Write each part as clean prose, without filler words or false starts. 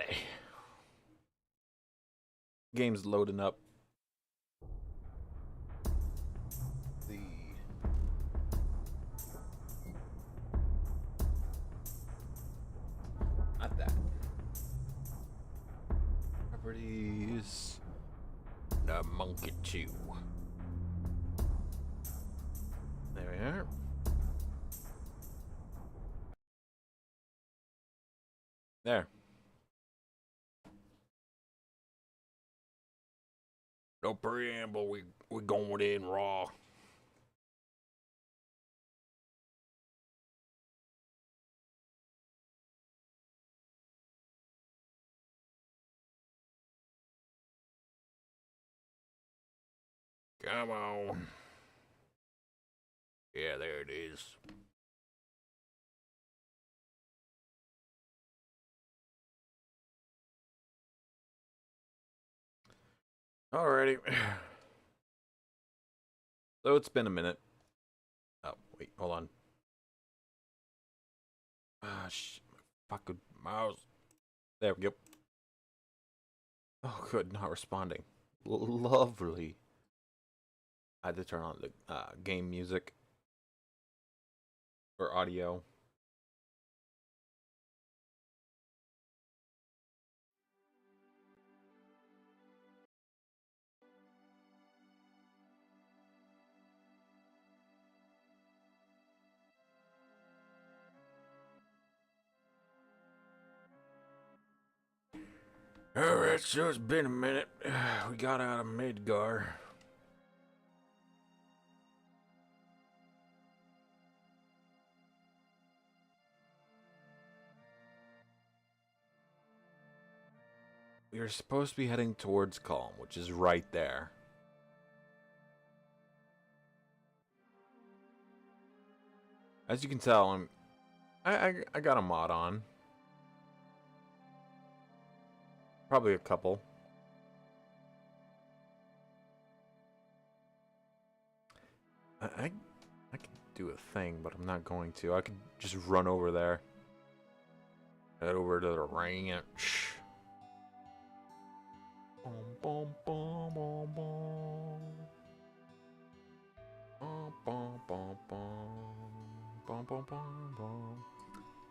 Alrighty. Game's loading up. The not that. Properties. The Monkey 2. There we are. There. No preamble, we going in raw. Come on. Yeah, there it is. Alrighty. So it's been a minute. Oh, wait, hold on. Ah, fucking mouse. There we go. Oh, good, not responding. Lovely. I had to turn on the game music or audio. Alright, so it's been a minute. We got out of Midgar. We are supposed to be heading towards Calm, which is right there. As you can tell, I got a mod on. Probably a couple. I could do a thing, but I'm not going to. I could just run over there. Head over to the ranch.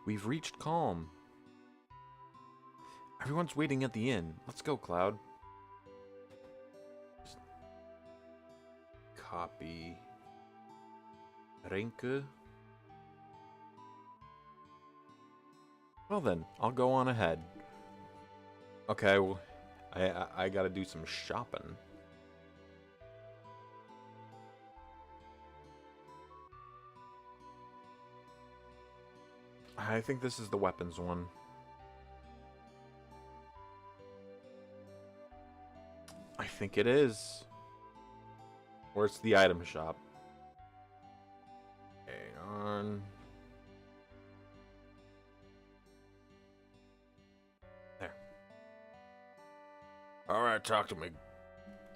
We've reached Calm. Everyone's waiting at the inn. Let's go, Cloud. Just copy. Renke. Well then, I'll go on ahead. Okay, well, I gotta do some shopping. I think this is the weapons one. I think it is. Or it's the item shop. Hang on. There. Alright, talk to me.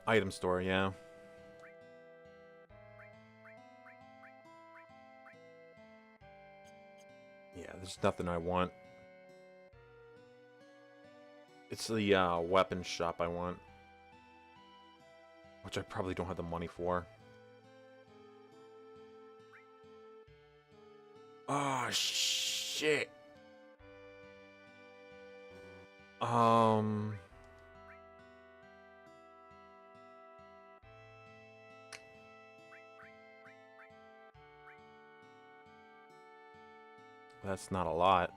Item store, yeah. Yeah, there's nothing I want. It's the weapons shop I want. Which I probably don't have the money for. Oh, shit. That's not a lot.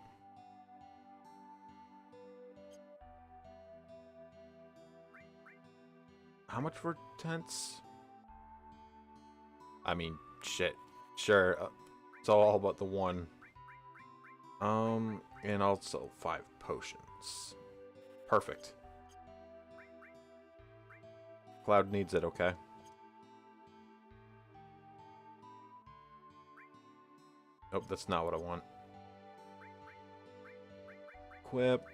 How much for tents? I mean, shit. Sure, it's all about the one. And also 5 potions. Perfect. Cloud needs it, okay? Nope, that's not what I want. Equip.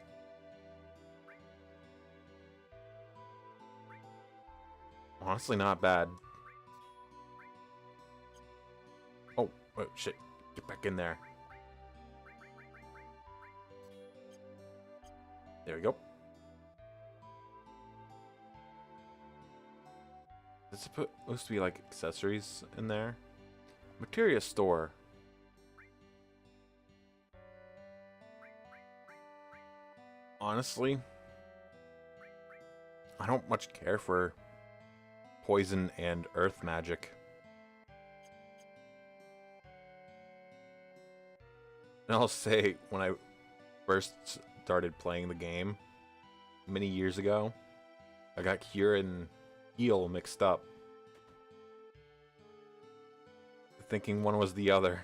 Honestly, not bad. Oh, shit. Get back in there. There we go. It's supposed to be like accessories in there. Materia store. Honestly, I don't much care for poison and earth magic. And I'll say, when I first started playing the game many years ago, I got cure and heal mixed up, thinking one was the other.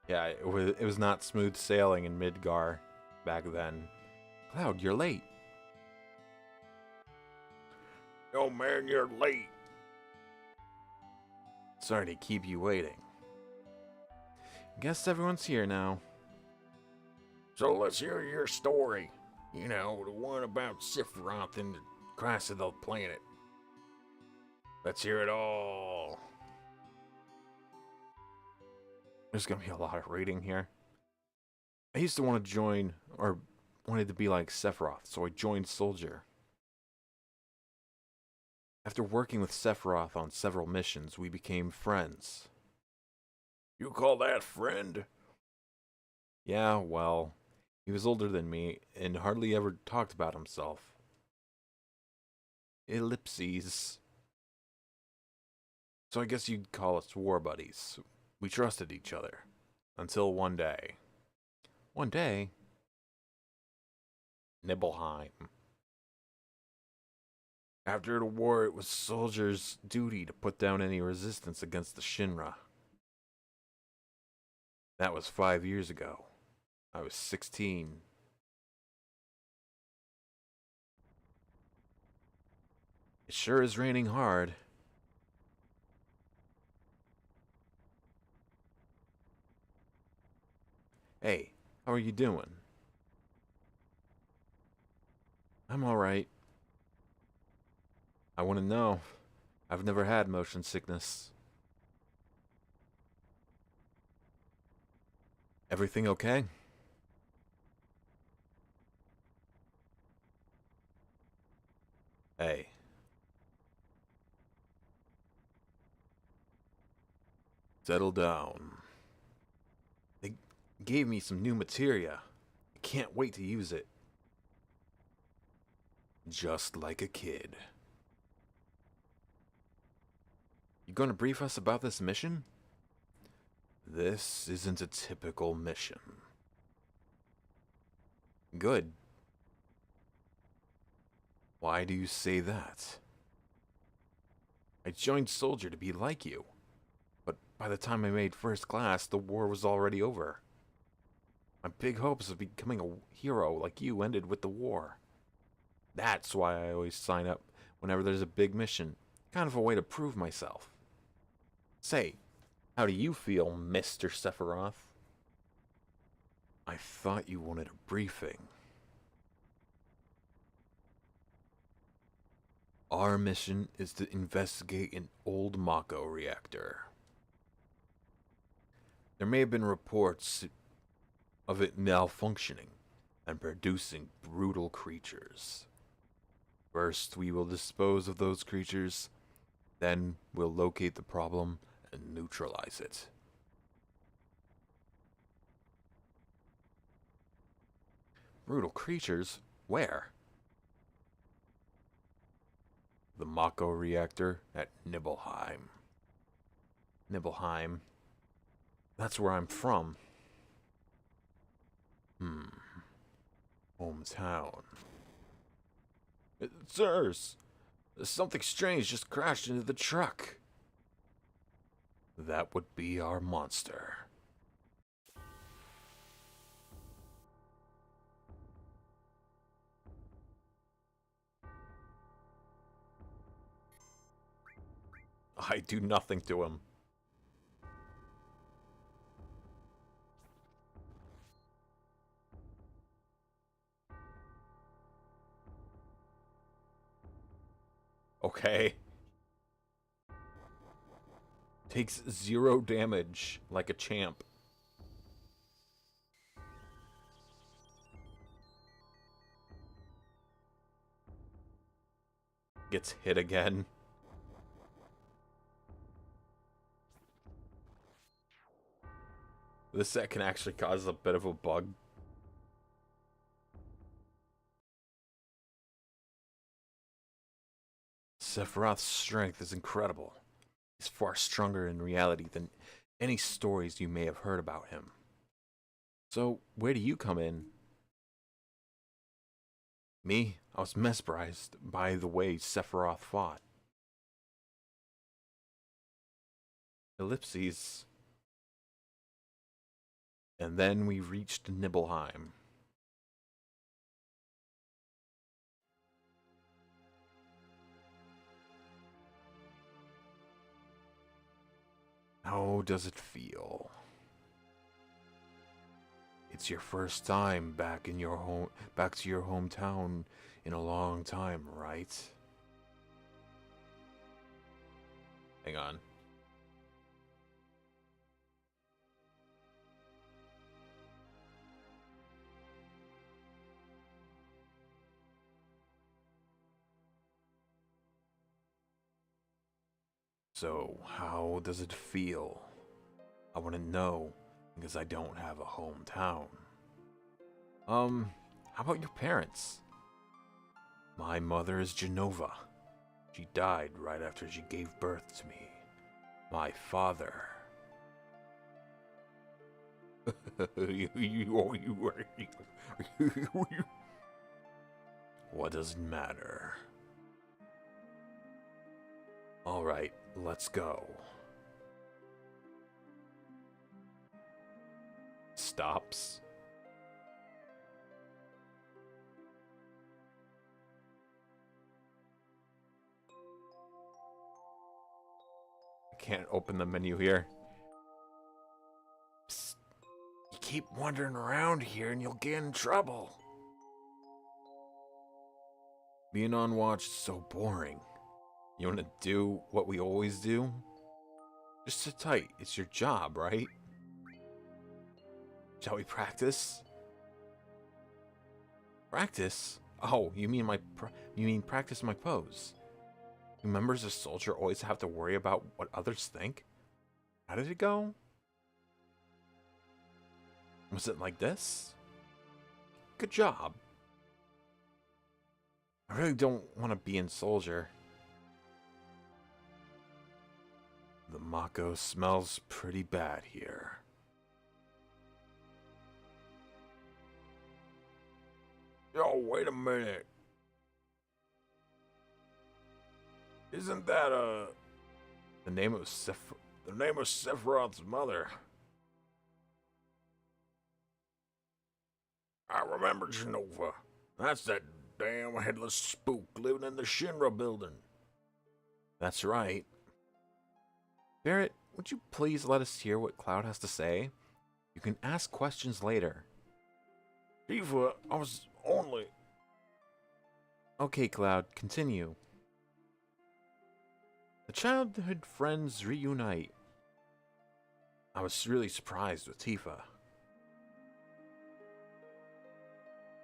Yeah, it was not smooth sailing in Midgar back then. Cloud, you're late. Oh man, you're late. Sorry to keep you waiting. Guess everyone's here now. So let's hear your story. You know, the one about Sephiroth and the crash of the planet. Let's hear it all. There's gonna be a lot of reading here. I used to want to join, or wanted to be like Sephiroth, so I joined Soldier. After working with Sephiroth on several missions, we became friends. You call that friend? Yeah, well, he was older than me and hardly ever talked about himself. Ellipses. So I guess you'd call us war buddies. We trusted each other. Until one day. One day? Nibelheim. After the war, it was soldiers' duty to put down any resistance against the Shinra. That was 5 years ago. I was 16. It sure is raining hard. Hey, how are you doing? I'm alright. I want to know. I've never had motion sickness. Everything okay? Hey. Settle down. They gave me some new materia. I can't wait to use it. Just like a kid. You gonna brief us about this mission? This isn't a typical mission. Good. Why do you say that? I joined Soldier to be like you. But by the time I made first class, the war was already over. My big hopes of becoming a hero like you ended with the war. That's why I always sign up whenever there's a big mission. Kind of a way to prove myself. Say, how do you feel, Mr. Sephiroth? I thought you wanted a briefing. Our mission is to investigate an old Mako reactor. There may have been reports of it malfunctioning and producing brutal creatures. First, we will dispose of those creatures, then we'll locate the problem and neutralize it. Brutal creatures? Where? The Mako reactor at Nibelheim. Nibelheim? That's where I'm from. Hometown. Sirs, something strange just crashed into the truck. That would be our monster. I do nothing to him. Okay. Takes 0 damage, like a champ. Gets hit again. This set can actually cause a bit of a bug. Sephiroth's strength is incredible. He's far stronger in reality than any stories you may have heard about him. So, where do you come in? Me? I was mesmerized by the way Sephiroth fought. Ellipses. And then we reached Nibelheim. How does it feel? It's your first time back to your hometown in a long time, right? Hang on. So, how does it feel? I want to know, because I don't have a hometown. How about your parents? My mother is Genova. She died right after she gave birth to me. My father... What does it matter? Alright, let's go. Stops. I can't open the menu here. Psst. You keep wandering around here and you'll get in trouble. Being on watch is so boring. You want to do what we always do? Just sit tight. It's your job, right? Shall we practice? Practice? Oh, you mean practice my pose? Do members of Soldier always have to worry about what others think? How did it go? Was it like this? Good job. I really don't want to be in Soldier. The Mako smells pretty bad here. Yo, wait a minute. Isn't that the name of Sephiroth's mother? I remember Genova. That's that damn headless spook living in the Shinra building. That's right. Barrett, would you please let us hear what Cloud has to say? You can ask questions later. Tifa, I was only... Okay, Cloud, continue. The childhood friends reunite. I was really surprised with Tifa.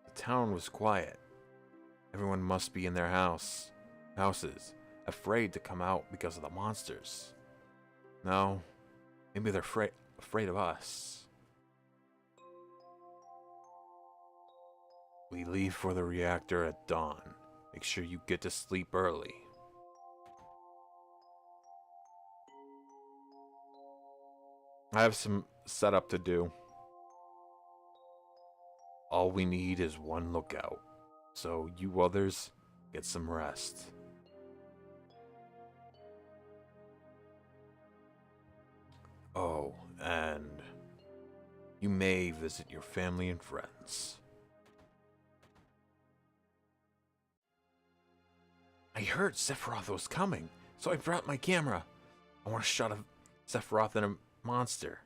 The town was quiet. Everyone must be in their houses, afraid to come out because of the monsters. No, maybe they're afraid of us. We leave for the reactor at dawn. Make sure you get to sleep early. I have some setup to do. All we need is one lookout. So you others, get some rest. Oh, and you may visit your family and friends. I heard Sephiroth was coming, so I brought my camera. I want a shot of Sephiroth and a monster.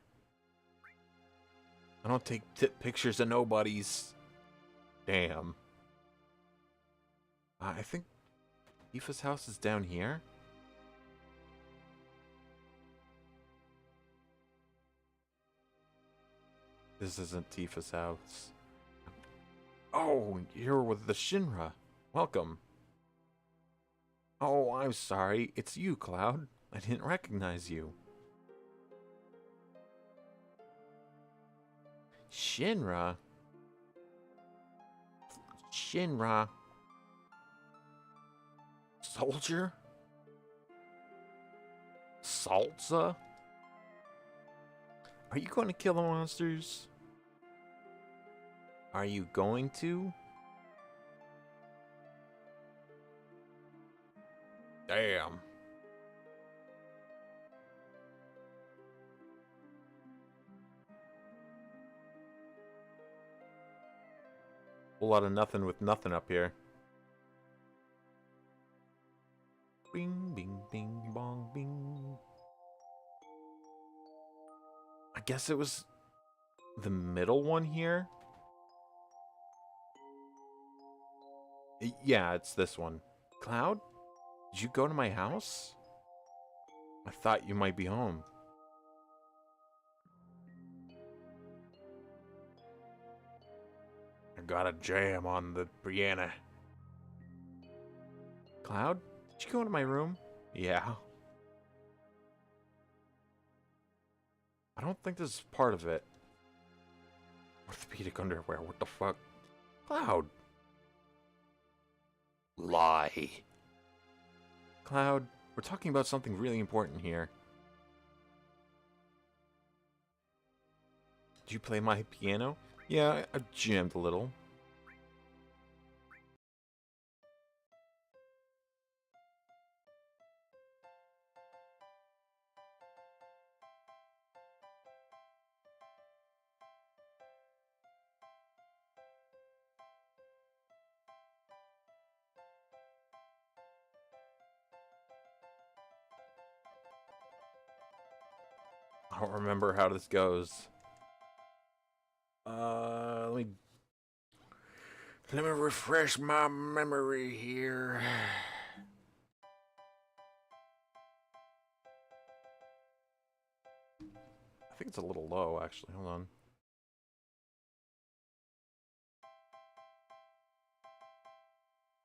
I don't take pictures of nobodies. Damn. I think Tifa's house is down here. This isn't Tifa's house. Oh, you're with the Shinra. Welcome. Oh, I'm sorry. It's you, Cloud. I didn't recognize you. Shinra? Shinra? Soldier? Salsa? Are you going to kill the monsters? Are you going to? Damn. Whole lot of nothing with nothing up here. Bing, bing, bing, bong, bing. I guess it was the middle one here? Yeah, it's this one. Cloud? Did you go to my house? I thought you might be home. I got a jam on the piano. Cloud? Did you go into my room? Yeah. I don't think this is part of it. Orthopedic underwear, what the fuck? Cloud! Lie. Cloud, we're talking about something really important here. Did you play my piano? Yeah, I jammed a little. I don't remember how this goes. Let me refresh my memory here. I think it's a little low, actually. Hold on.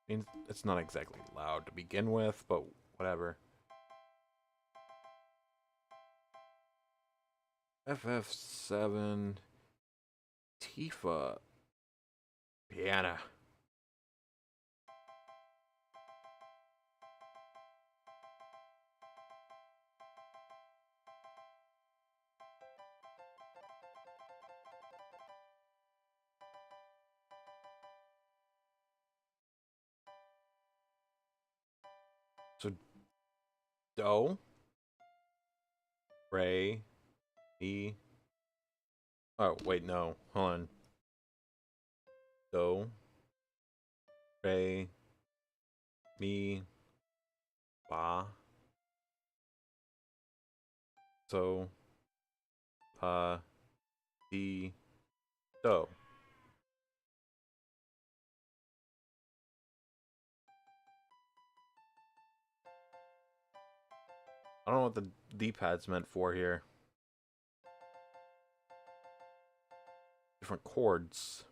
I mean, it's not exactly loud to begin with, but whatever. FF7 Tifa Piana. So Do, Ray, E. Oh wait, no. Hold on. Do, Ray, Mi, Ba, So, Pa, Di, Do. I don't know what the D-pad's meant for here. Different chords.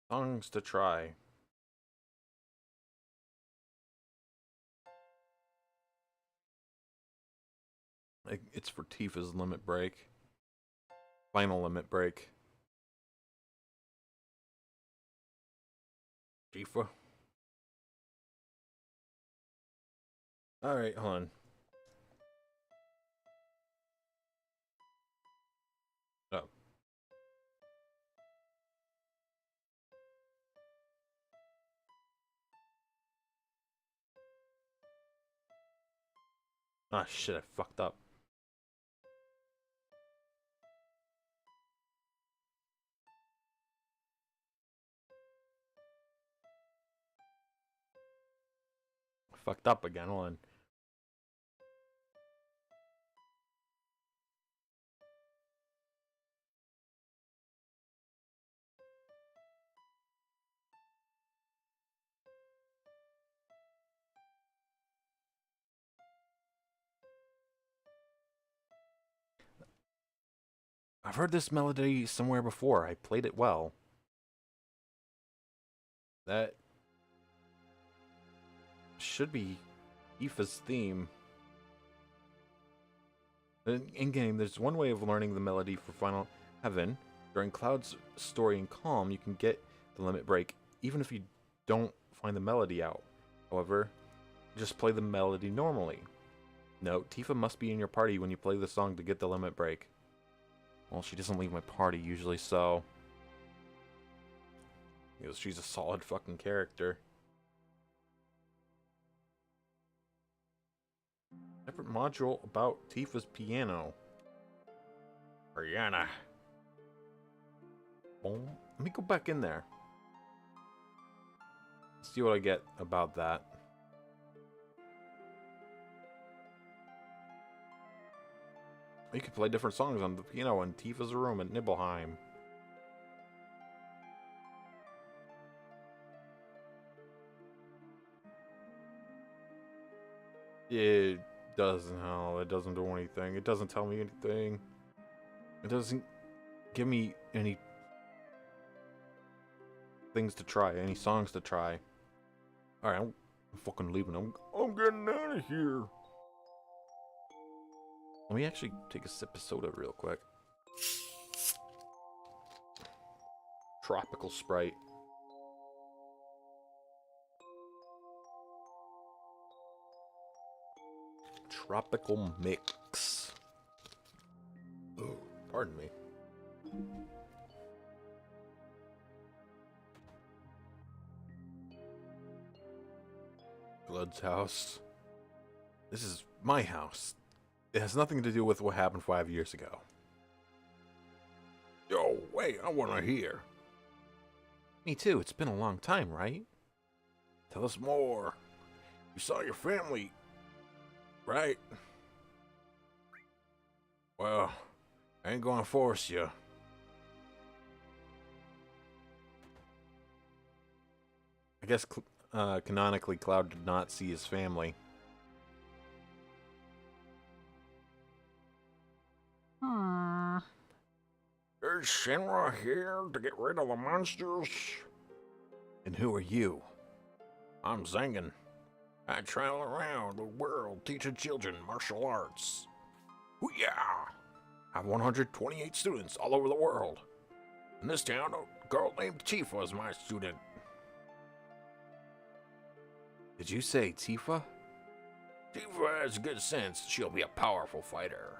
Songs to try. It's for Tifa's limit break. Final limit break. Tifa. Alright, hold on. Oh. Ah, shit, I fucked up. I fucked up again, hold on. I've heard this melody somewhere before. I played it well. That should be Tifa's theme. In-game, there's one way of learning the melody for Final Heaven. During Cloud's story in Calm, you can get the limit break even if you don't find the melody out. However, just play the melody normally. Note, Tifa must be in your party when you play the song to get the limit break. Well, she doesn't leave my party usually, so... because she's a solid fucking character. Separate module about Tifa's piano. Ariana. Boom. Let me go back in there. See what I get about that. You could play different songs on the piano in Tifa's room at Nibelheim. It doesn't help. It doesn't do anything. It doesn't tell me anything. It doesn't give me any things to try, any songs to try. Alright, I'm fucking leaving. I'm getting out of here. Let me actually take a sip of soda real quick. Tropical Sprite. Tropical mix. Oh, pardon me. Blood's house. This is my house. It has nothing to do with what happened 5 years ago. Yo, wait, I want to hear. Me too. It's been a long time, right? Tell us more. You saw your family, right? Well, I ain't gonna force you. I guess canonically Cloud did not see his family. Is Shinra here to get rid of the monsters? And who are you? I'm Zangan. I travel around the world teaching children martial arts. Hoo-yah! I have 128 students all over the world. In this town, a girl named Tifa is my student. Did you say Tifa? Tifa has good sense. She'll be a powerful fighter.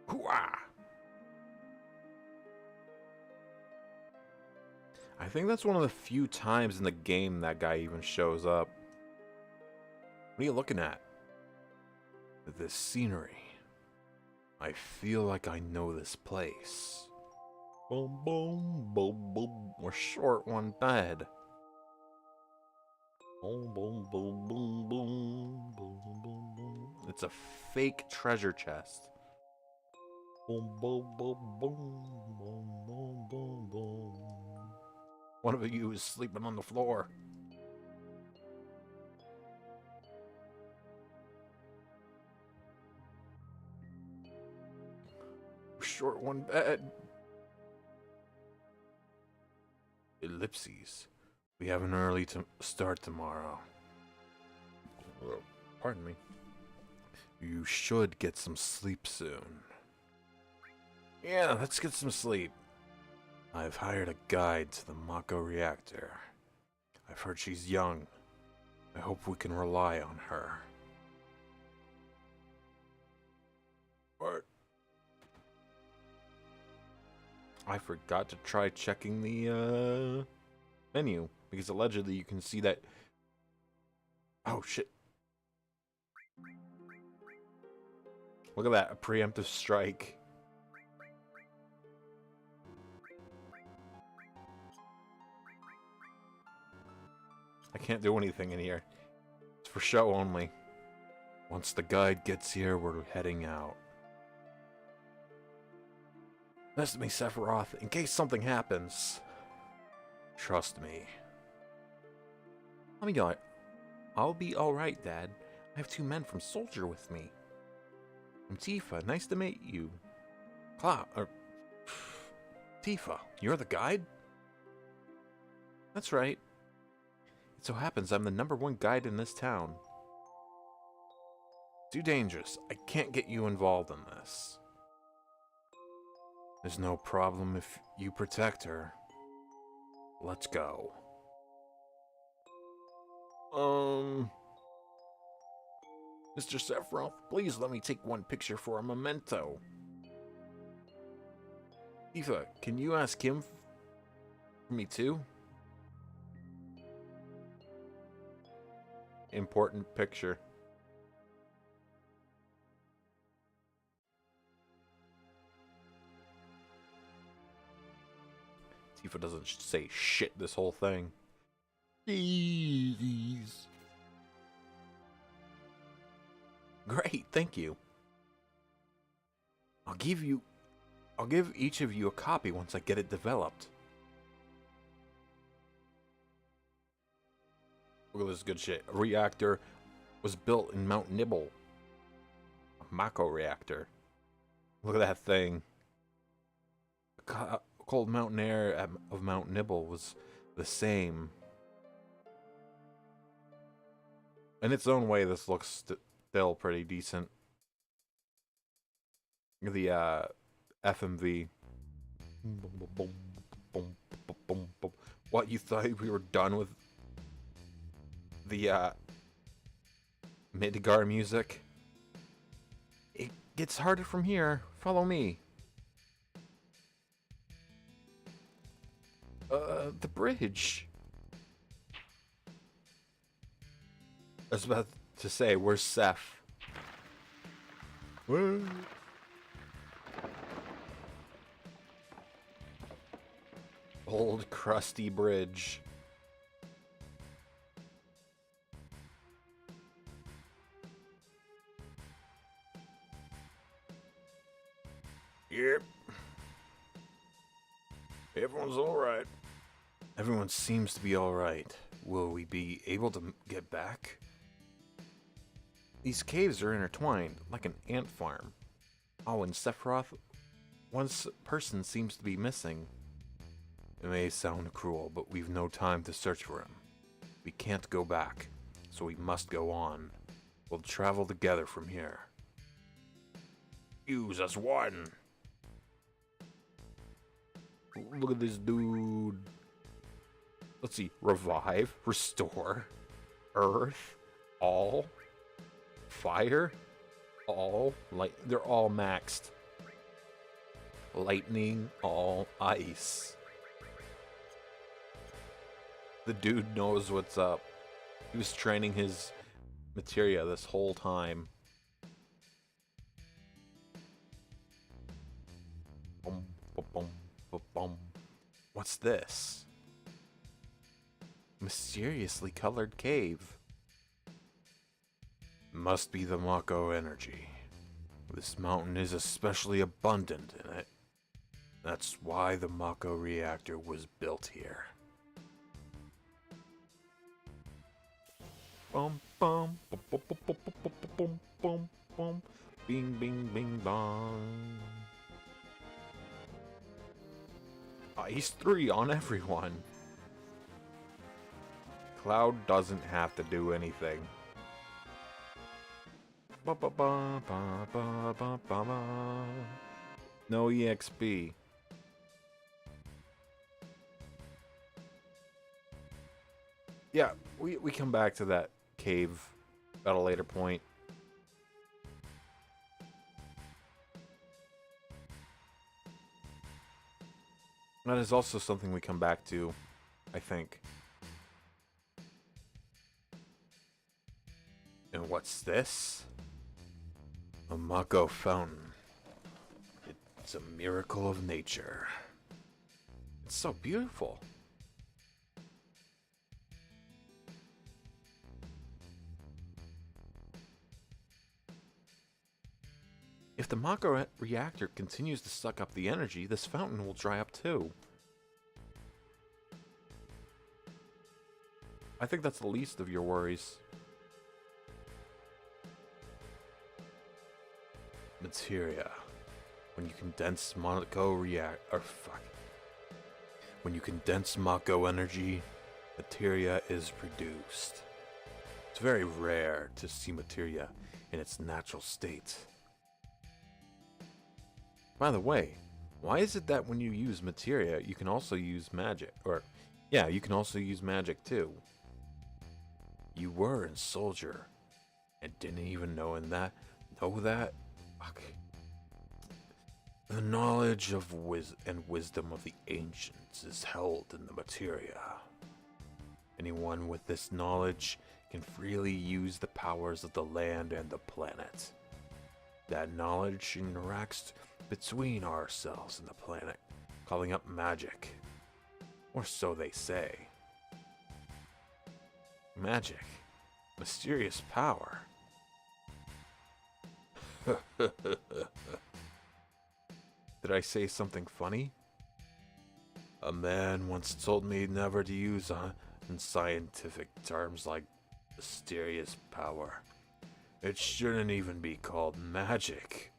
Hoo-ah! I think that's one of the few times in the game that guy even shows up. What are you looking at? This scenery. I feel like I know this place. Boom, boom, boom, boom. We're short one bed. Boom, boom, boom, boom, boom, boom, boom, boom. It's a fake treasure chest. Boom, boom, boom, boom, boom, boom, boom, boom. One of you is sleeping on the floor. Short one bed. Ellipses. We have an early start tomorrow. Pardon me. You should get some sleep soon. Yeah, let's get some sleep. I've hired a guide to the Mako reactor. I've heard she's young. I hope we can rely on her. What? I forgot to try checking the menu, because allegedly you can see that... Oh shit. Look at that, a preemptive strike. I can't do anything in here. It's for show only. Once the guide gets here, we're heading out. Listen to me, Sephiroth, in case something happens. Trust me. I'll be alright, Dad. I have 2 men from Soldier with me. I'm Tifa. Nice to meet you. Tifa, you're the guide? That's right. It so happens I'm the #1 guide in this town. Too dangerous. I can't get you involved in this. There's no problem if you protect her. Let's go. Mr. Sephiroth, please let me take one picture for a memento. Tifa, can you ask him for me too? Important picture. Tifa doesn't say shit this whole thing. Jeez. Great, thank you. I'll give each of you a copy once I get it developed. Look at this good shit. A reactor was built in Mount Nibble. A Mako reactor. Look at that thing. The cold mountain air of Mount Nibble was the same. In its own way, this looks still pretty decent. The FMV. What, you thought we were done with the Midgar music? It gets harder from here. Follow me. The bridge. I was about to say, where's Seph? Where? Old crusty bridge. Yep. Everyone's alright. Everyone seems to be alright. Will we be able to get back? These caves are intertwined, like an ant farm. Oh, and Sephiroth, one person seems to be missing. It may sound cruel, but we've no time to search for him. We can't go back, so we must go on. We'll travel together from here. Use as one. Look at this dude. Let's see. Revive, restore, earth, all, fire, all, light. They're all maxed. Lightning, all, ice. The dude knows what's up. He was training his materia this whole time. Boom, boom, boom, boom, boom. What's this? Mysteriously colored cave. Must be the Mako energy. This mountain is especially abundant in it. That's why the Mako reactor was built here. Bum bum bum bum bum bum bum bum bum, bing bing bing bong. Ice 3 on everyone. Cloud doesn't have to do anything. Ba ba ba ba ba ba ba ba. No EXP. Yeah, we come back to that cave at a later point. That is also something we come back to, I think. And what's this? A Mako fountain. It's a miracle of nature. It's so beautiful. If the Mako reactor continues to suck up the energy, this fountain will dry up too. I think that's the least of your worries. Materia. When you condense Mako energy, materia is produced. It's very rare to see materia in its natural state. By the way, why is it that when you use materia, you can also use magic? Or, yeah, you can also use magic too. You were in Soldier and didn't even know that? Fuck. The knowledge of wisdom of the ancients is held in the materia. Anyone with this knowledge can freely use the powers of the land and the planet. That knowledge interacts between ourselves and the planet, calling up magic. Or so they say. Magic. Mysterious power. Did I say something funny? A man once told me never to use in scientific terms like mysterious power. It shouldn't even be called magic.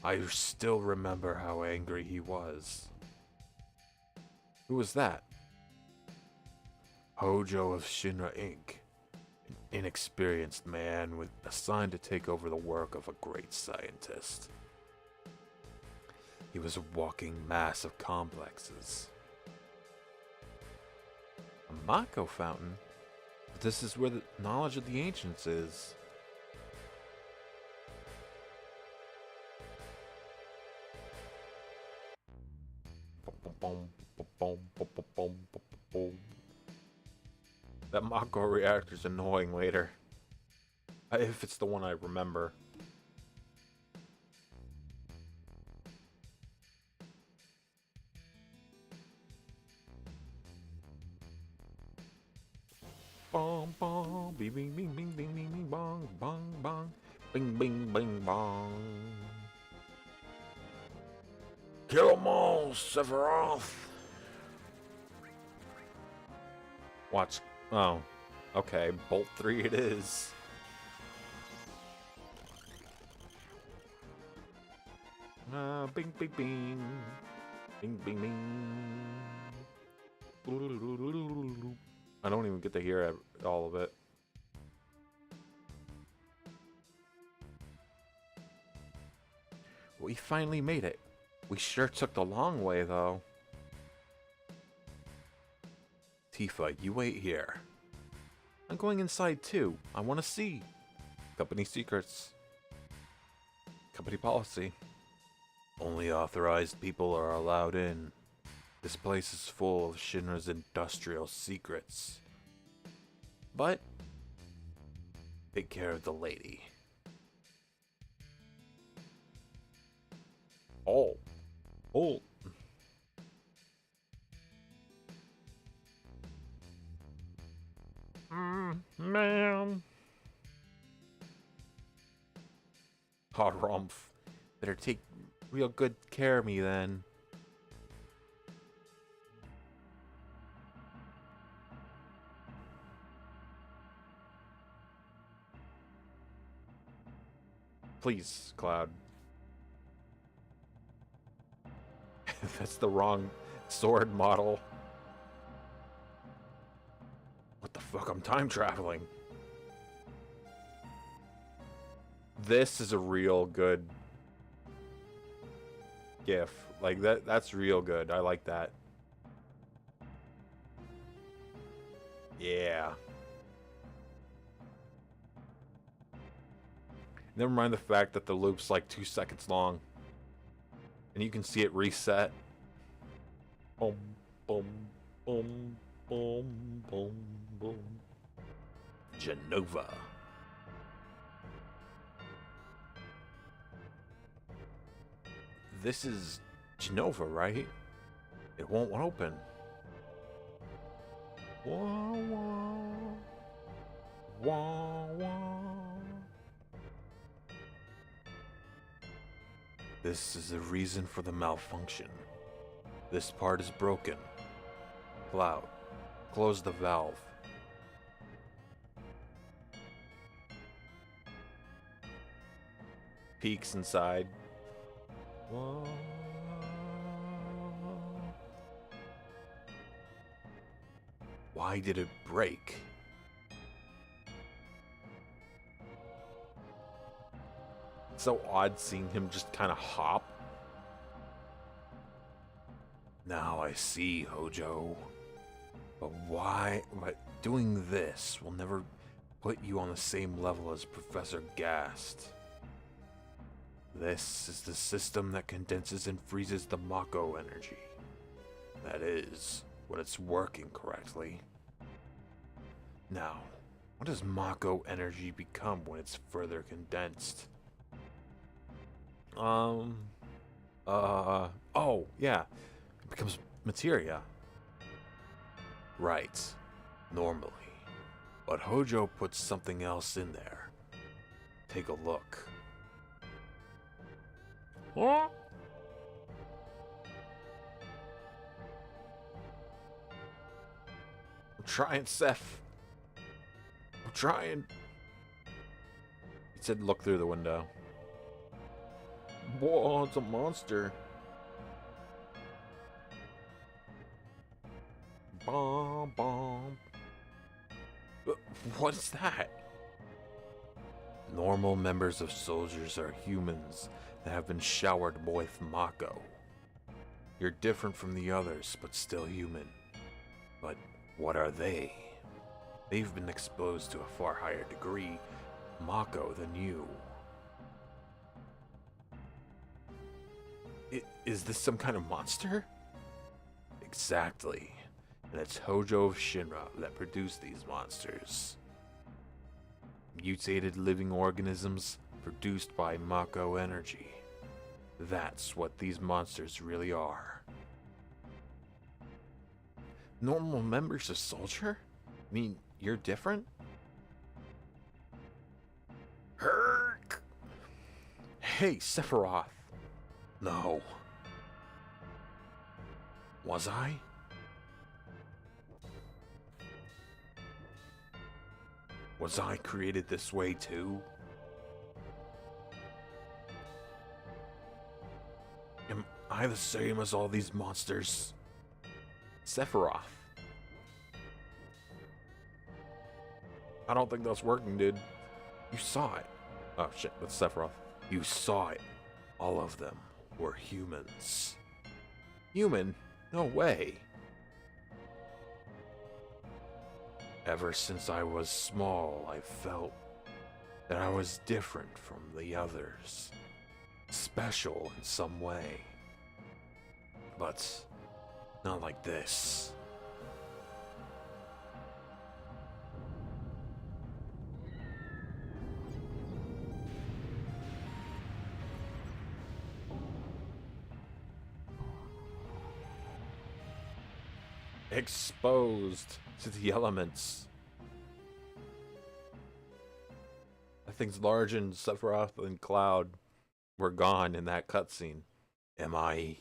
I still remember how angry he was. Who was that? Hojo of Shinra Inc., an inexperienced man assigned to take over the work of a great scientist. He was a walking mass of complexes. A Mako fountain? But this is where the knowledge of the ancients is. That Mako reactor's annoying later. If it's the one I remember. Bong bong, bing bing bing bing bing bing bing bong bong bong, bing bing bing bong. Kill 'em all, Sephiroth. Watch. Oh, okay. Bolt 3 it is. Bing bing bing, bing bing bing. I don't even get to hear all of it. We finally made it. We sure took the long way, though. Tifa, you wait here. I'm going inside, too. I want to see. Company secrets. Company policy. Only authorized people are allowed in. This place is full of Shinra's industrial secrets. But take care of the lady. Oh. Man. Hot Rumpf. Better take real good care of me then. Please, Cloud. That's the wrong sword model. What the fuck? I'm time traveling. This is a real good gif. Like that's real good. I like that. Yeah. Never mind the fact that the loop's like 2 seconds long. And you can see it reset. Boom, boom, boom, boom, boom, boom. Genova. This is Genova, right? It won't open. Wah, wah. Wah, wah. This is the reason for the malfunction. This part is broken. Cloud, close the valve. Peeks inside. Whoa. Why did it break? It's so odd seeing him just kind of hop. Now I see, Hojo. But why? But doing this will never put you on the same level as Professor Gast. This is the system that condenses and freezes the Mako energy. That is, when it's working correctly. Now, what does Mako energy become when it's further condensed? Oh, yeah. It becomes materia. Right. Normally. But Hojo puts something else in there. Take a look. Huh? I'm trying, Seth. I'm trying. He said look through the window. Whoa, it's a monster. Bomb, bomb. What is that? Normal members of soldiers are humans that have been showered with Mako. You're different from the others, but still human. But what are they? They've been exposed to a far higher degree Mako than you. Is this some kind of monster? Exactly. And it's Hojo of Shinra that produced these monsters. Mutated living organisms produced by Mako energy. That's what these monsters really are. Normal members of Soldier? I mean, you're different? Herc! Hey, Sephiroth. No. Was I? Was I created this way too? Am I the same as all these monsters? Sephiroth. I don't think that's working, dude. You saw it. Oh shit, that's Sephiroth. You saw it. All of them were humans. Human? No way. Ever since I was small, I felt that I was different from the others. Special in some way. But not like this. Exposed to the elements. That thing's large, and Sephiroth and Cloud were gone in that cutscene. Am I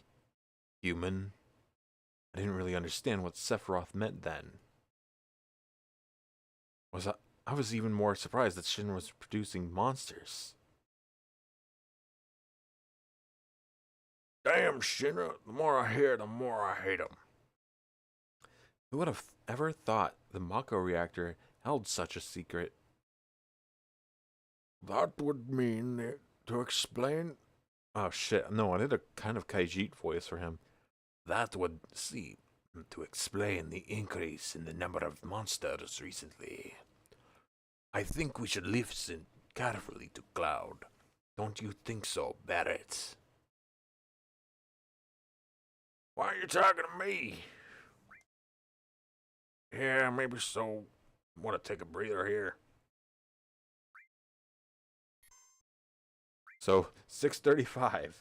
human? I didn't really understand what Sephiroth meant then. I was even more surprised that Shinra was producing monsters. Damn, Shinra, the more I hear, the more I hate them. Who would have ever thought the Mako reactor held such a secret? That would mean that, to explain... Oh shit, no, I did a kind of Kaijit voice for him. That would, see, to explain the increase in the number of monsters recently. I think we should listen carefully to Cloud. Don't you think so, Barrett? Why are you talking to me? Yeah, maybe so. Want to take a breather here? So, 6:35.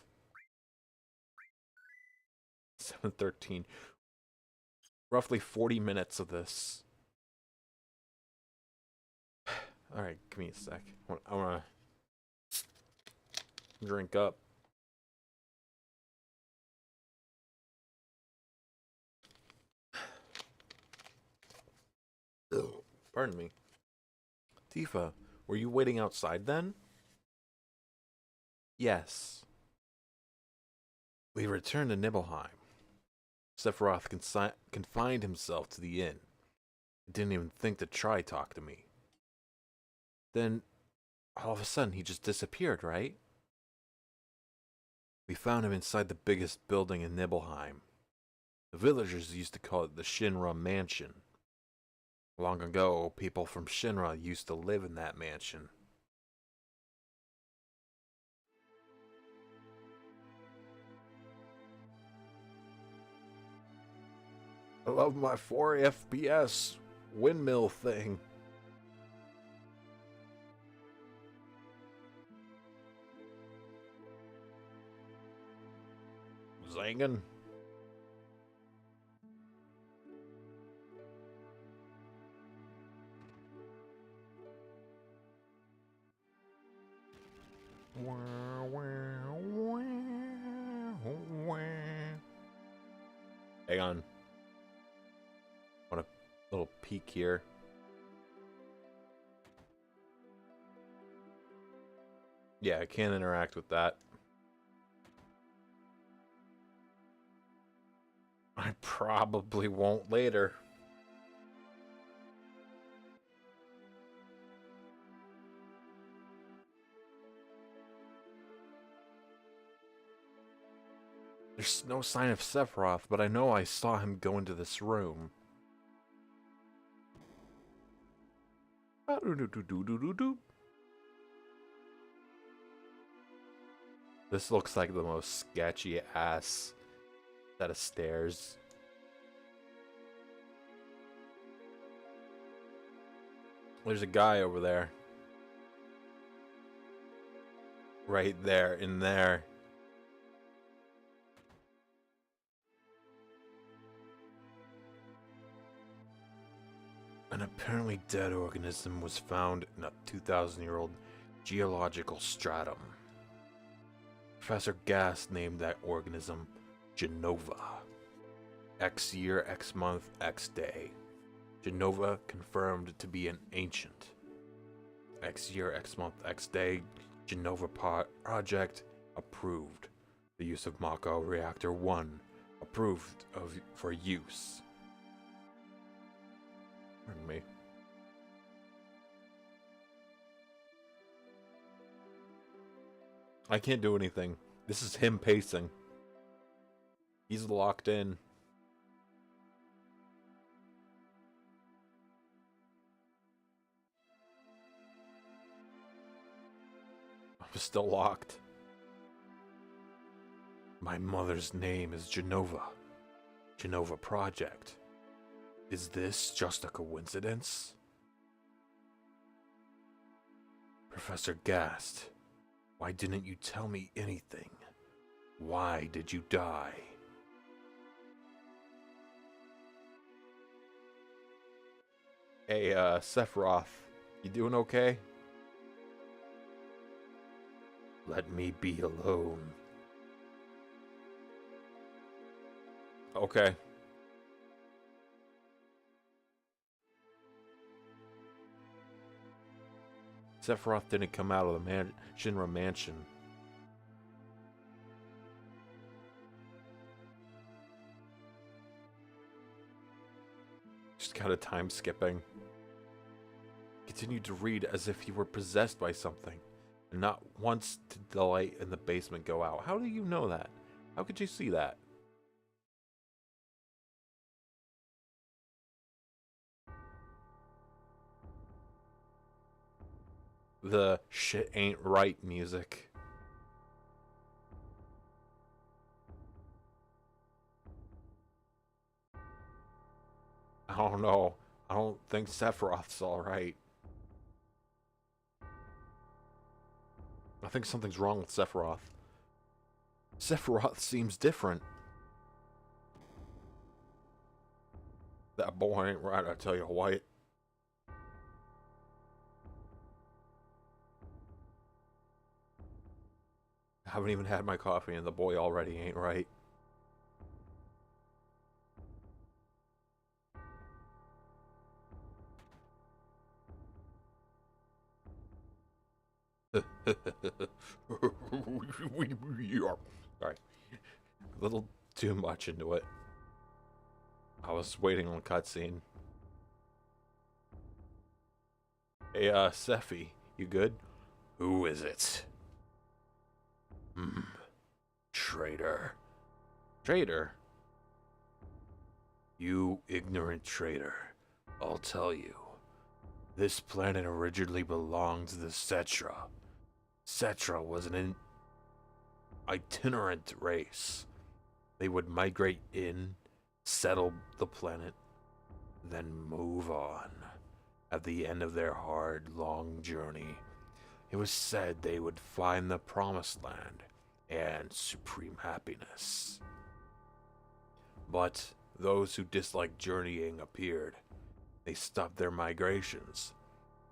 7:13. Roughly 40 minutes of this. Alright, give me a sec. I wanna drink up. Pardon me. Tifa, were you waiting outside then? Yes. We returned to Nibelheim. Sephiroth confined himself to the inn. He didn't even think to try talk to me. Then, all of a sudden, he just disappeared, right? We found him inside the biggest building in Nibelheim. The villagers used to call it the Shinra Mansion. Long ago, people from Shinra used to live in that mansion. I love my 4 FPS windmill thing. Zangin'. Hang on. Want a little peek here. Yeah, I can't interact with that. I probably won't later. There's no sign of Sephiroth, but I know I saw him go into this room. This looks like the most sketchy ass set of stairs. There's a guy over there. Right there, in there. An apparently dead organism was found in a 2,000-year-old geological stratum. Professor Gast named that organism Genova. X year, X month, X day. Genova confirmed to be an ancient. X year, X month, X day. Genova project approved. The use of Mako Reactor 1 approved for use. Pardon me. I can't do anything. This is him pacing. He's locked in. I'm still locked. My mother's name is Genova. Genova Project. Is this just a coincidence? Professor Gast, why didn't you tell me anything? Why did you die? Hey, Sephiroth, you doing okay? Let me be alone. Okay. Sephiroth didn't come out of the Shinra Mansion. Just kind of time skipping. Continued to read as if he were possessed by something, and not once did the light in the basement go out. How do you know that? How could you see that? The shit ain't right music. I don't know. I don't think Sephiroth's alright. I think something's wrong with Sephiroth. Sephiroth seems different. That boy ain't right, I tell you what. I haven't even had my coffee and the boy already ain't right. Sorry. A little too much into it. I was waiting on a cutscene. Hey, Sephi, you good? Who is it? Traitor. Traitor? You ignorant traitor. I'll tell you. This planet originally belonged to the Cetra. Cetra was an itinerant race. They would migrate in, settle the planet, then move on. At the end of their hard, long journey, it was said they would find the promised land and supreme happiness. But those who disliked journeying appeared. They stopped their migrations,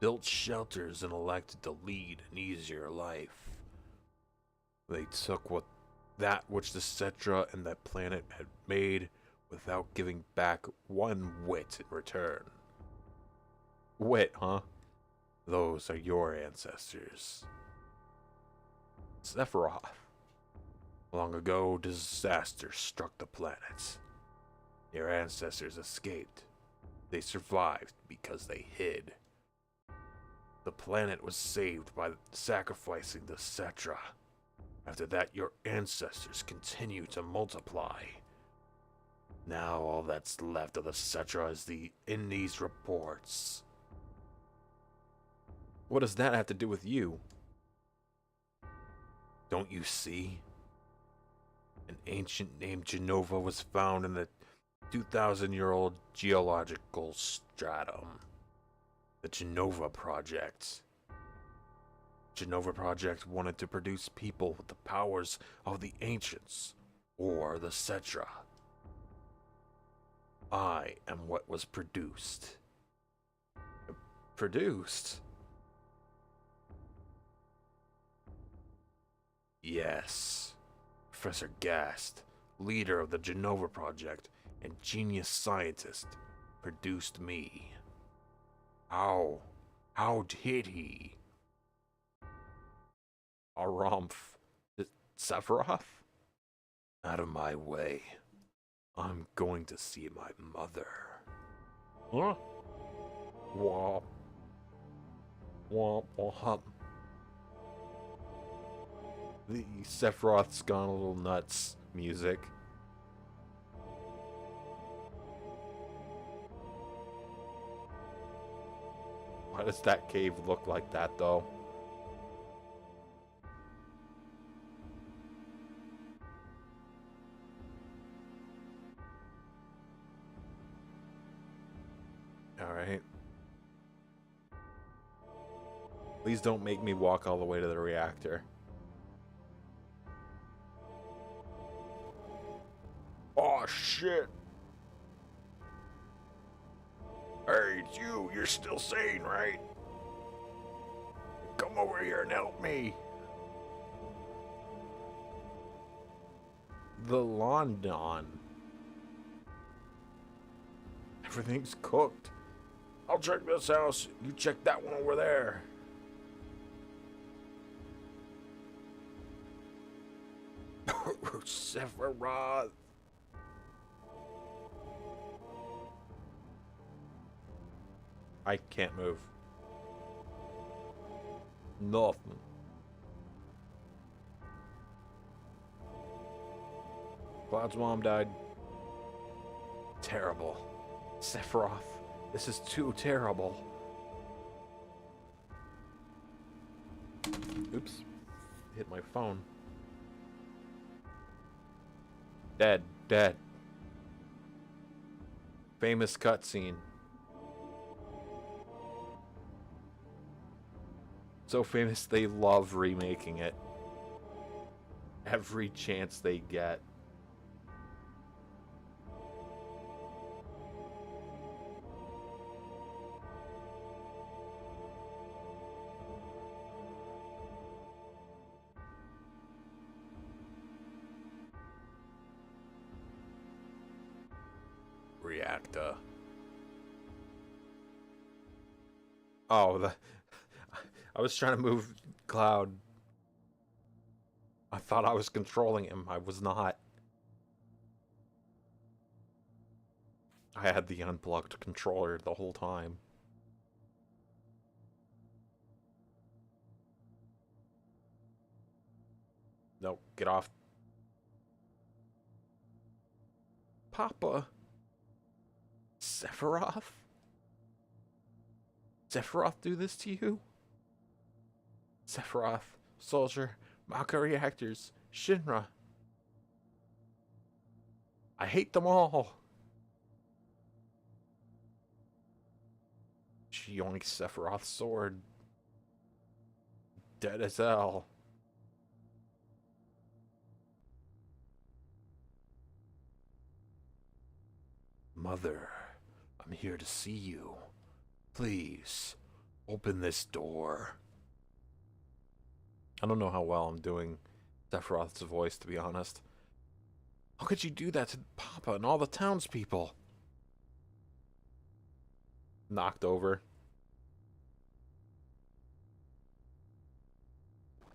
built shelters, and elected to lead an easier life. They took that which the Cetra and that planet had made without giving back one whit in return. Wit, huh? Those are your ancestors. Sephiroth. Long ago, disaster struck the planet. Your ancestors escaped. They survived because they hid. The planet was saved by sacrificing the Cetra. After that, your ancestors continued to multiply. Now all that's left of the Cetra is in these reports. What does that have to do with you? Don't you see? An ancient named Genova was found in the 2,000-year-old geological stratum. The Genova Project. Genova Project wanted to produce people with the powers of the ancients, or the Cetra. I am what was produced. Produced? Yes. Professor Gast, leader of the Genova Project and genius scientist, produced me. How? How did he? Arumph. Sephiroth? Out of my way. I'm going to see my mother. Huh? Womp. Womp womp. The Sephiroth's gone a little nuts music. Why does that cave look like that, though? Alright. Please don't make me walk all the way to the reactor. Oh shit! Hey, it's you. You're still sane, right? Come over here and help me. The London. Everything's cooked. I'll check this house. You check that one over there. Sephiroth. I can't move. Nothing. Cloud's mom died. Terrible. Sephiroth, this is too terrible. Oops. Hit my phone. Dead. Dead. Famous cutscene. So famous they love remaking it. Every chance they get. Reactor. Oh, I was trying to move Cloud. I thought I was controlling him. I was not. I had the unplugged controller the whole time. No, get off. Papa. Sephiroth? Sephiroth do this to you? Sephiroth, Soldier, Mako Reactors, Shinra. I hate them all. She yoinks Sephiroth's sword. Dead as hell. Mother, I'm here to see you. Please, open this door. I don't know how well I'm doing Sephiroth's voice, to be honest. How could you do that to Papa and all the townspeople? Knocked over.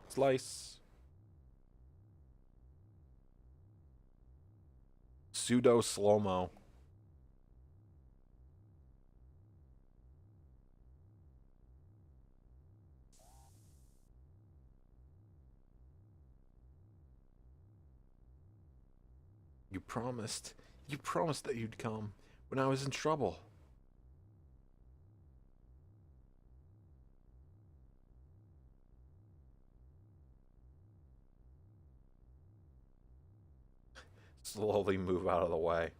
Slice. Pseudo slow-mo. You promised that you'd come when I was in trouble. Slowly move out of the way.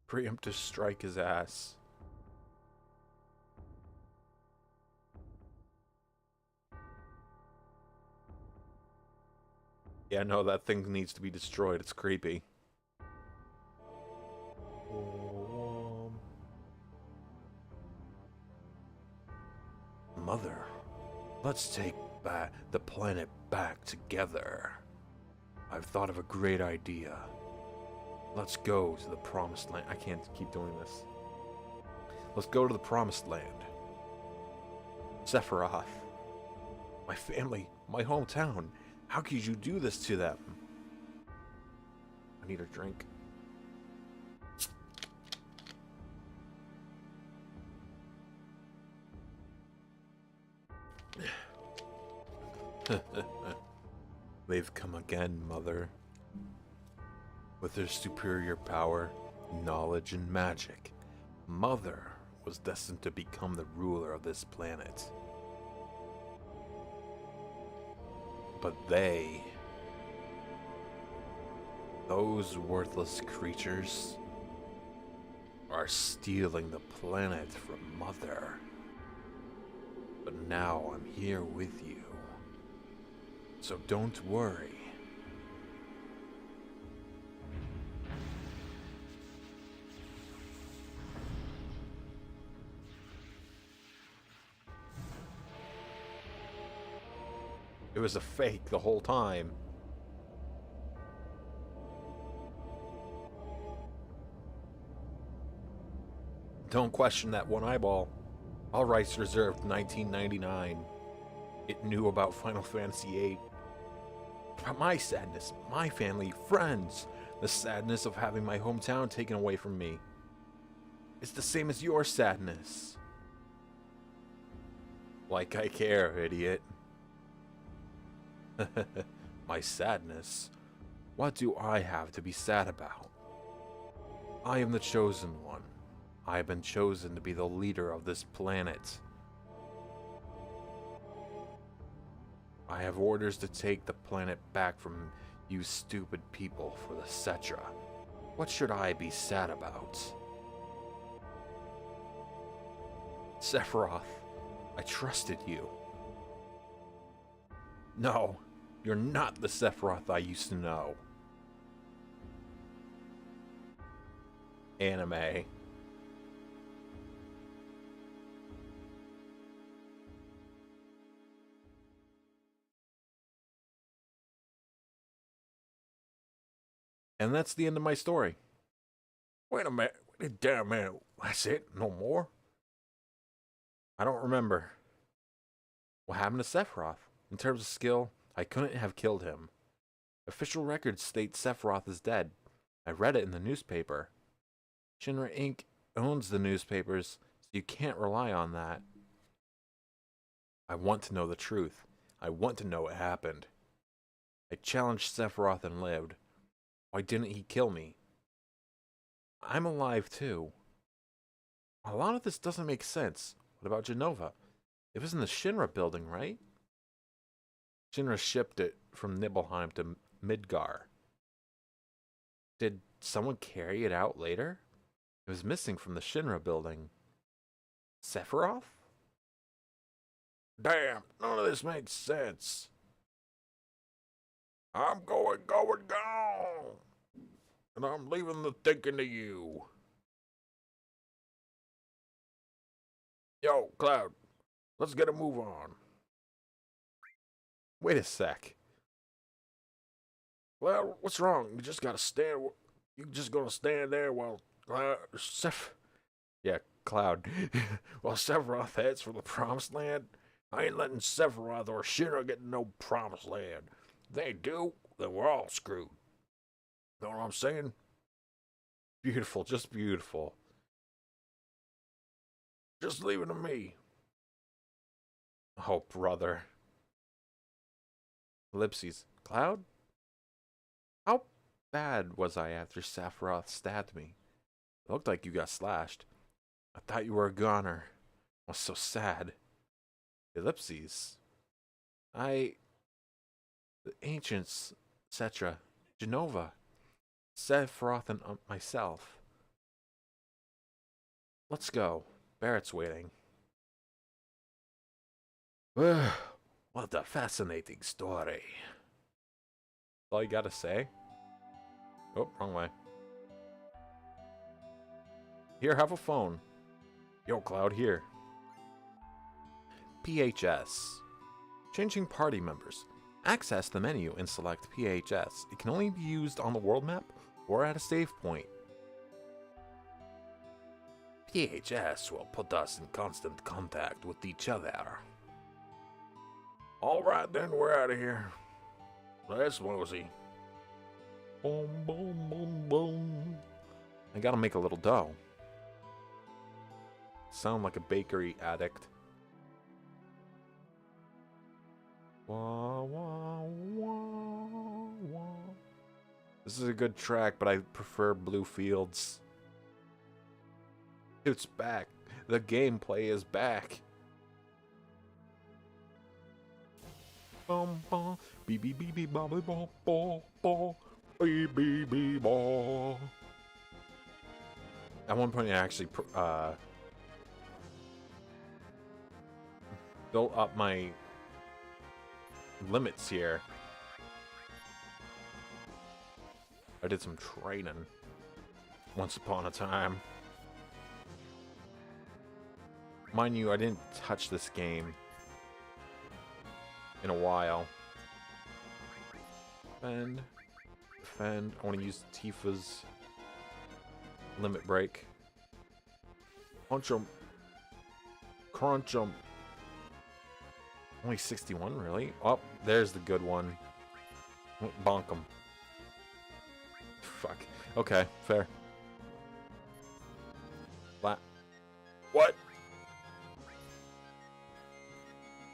Preemptive strike his ass. Yeah, no, that thing needs to be destroyed. It's creepy. Mother, let's take the planet back together. I've thought of a great idea. Let's go to the promised land. I can't keep doing this. Let's go to the promised land. Sephiroth. My family, my hometown. How could you do this to them? I need a drink. They've come again, Mother. With their superior power, knowledge, and magic, Mother was destined to become the ruler of this planet. But those worthless creatures, are stealing the planet from Mother. But now I'm here with you. So don't worry. It was a fake the whole time. Don't question that one eyeball. All rights reserved, 1999. It knew about Final Fantasy VIII. About my sadness, my family, friends. The sadness of having my hometown taken away from me. It's the same as your sadness. Like I care, idiot. My sadness? What do I have to be sad about? I am the chosen one. I have been chosen to be the leader of this planet. I have orders to take the planet back from you stupid people for the Cetra. What should I be sad about? Sephiroth, I trusted you. No, you're not the Sephiroth I used to know. Anime. And that's the end of my story. Wait a minute. Wait a damn minute. That's it? No more? I don't remember. What happened to Sephiroth? In terms of skill, I couldn't have killed him. Official records state Sephiroth is dead. I read it in the newspaper. Shinra Inc. owns the newspapers, so You can't rely on that. I want to know the truth. I want to know what happened. I challenged Sephiroth and lived. Why didn't he kill me? I'm alive too. A lot of this doesn't make sense. What about Genova? It was in the Shinra building, right? Shinra shipped it from Nibelheim to Midgar. Did someone carry it out later? It was missing from the Shinra building. Sephiroth? Damn, none of this makes sense. I'm going. And I'm leaving the thinking to you. Yo, Cloud, let's get a move on. Wait a sec. Well, what's wrong? You just gotta stand. You just gonna stand there while Cloud. While Sephiroth heads for the Promised Land. I ain't letting Sephiroth or Shinra get no Promised Land. If they do, then we're all screwed. Know what I'm saying? Beautiful, just beautiful. Just leave it to me. Oh, brother. Ellipses. Cloud? How bad was I after Sephiroth stabbed me? It looked like you got slashed. I thought you were a goner. I was so sad. Ellipses. The ancients, etc. Genova. Sephiroth and myself. Let's go. Barrett's waiting. What a fascinating story. That's all you gotta say? Oh, wrong way. Here, have a phone. Yo, Cloud, here. PHS. Changing party members. Access the menu and select PHS. It can only be used on the world map or at a save point. PHS will put us in constant contact with each other. Alright then, we're out of here. Let's mosey. Boom, boom, boom, boom. I gotta make a little dough. Sound like a bakery addict. Wah, wah, wah, wah. This is a good track, but I prefer Blue Fields. It's back. The gameplay is back. Bum bum, bee bee bee bee bobby ball ball ball, bee bee bee ball. At one point, I actually built up my limits here. I did some training once upon a time. Mind you, I didn't touch this game in a while. Defend. Defend. I want to use Tifa's limit break. Punch him. Crunch him. Only 61, really? Oh, there's the good one. Bonk him. Fuck. Okay, fair. What?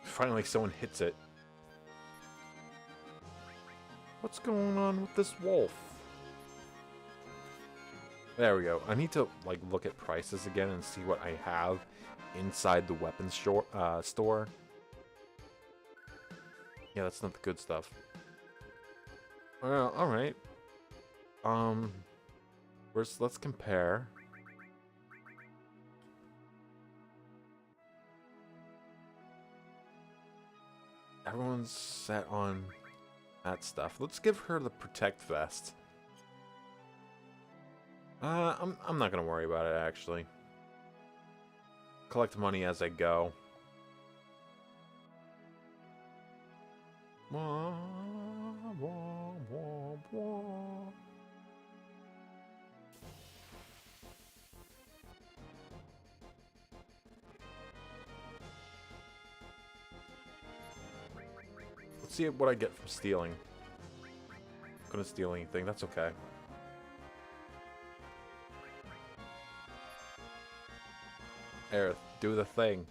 Finally, someone hits it. What's going on with this wolf? There we go. I need to like look at prices again and see what I have inside the weapons store. Yeah, that's not the good stuff. Well, all right. Let's compare. Everyone's set on that stuff. Let's give her the protect vest. I'm not gonna worry about it actually. Collect money as I go. Wah, wah, wah, wah. Let's see what I get from stealing. Couldn't steal anything, that's okay. Aerith, do the thing.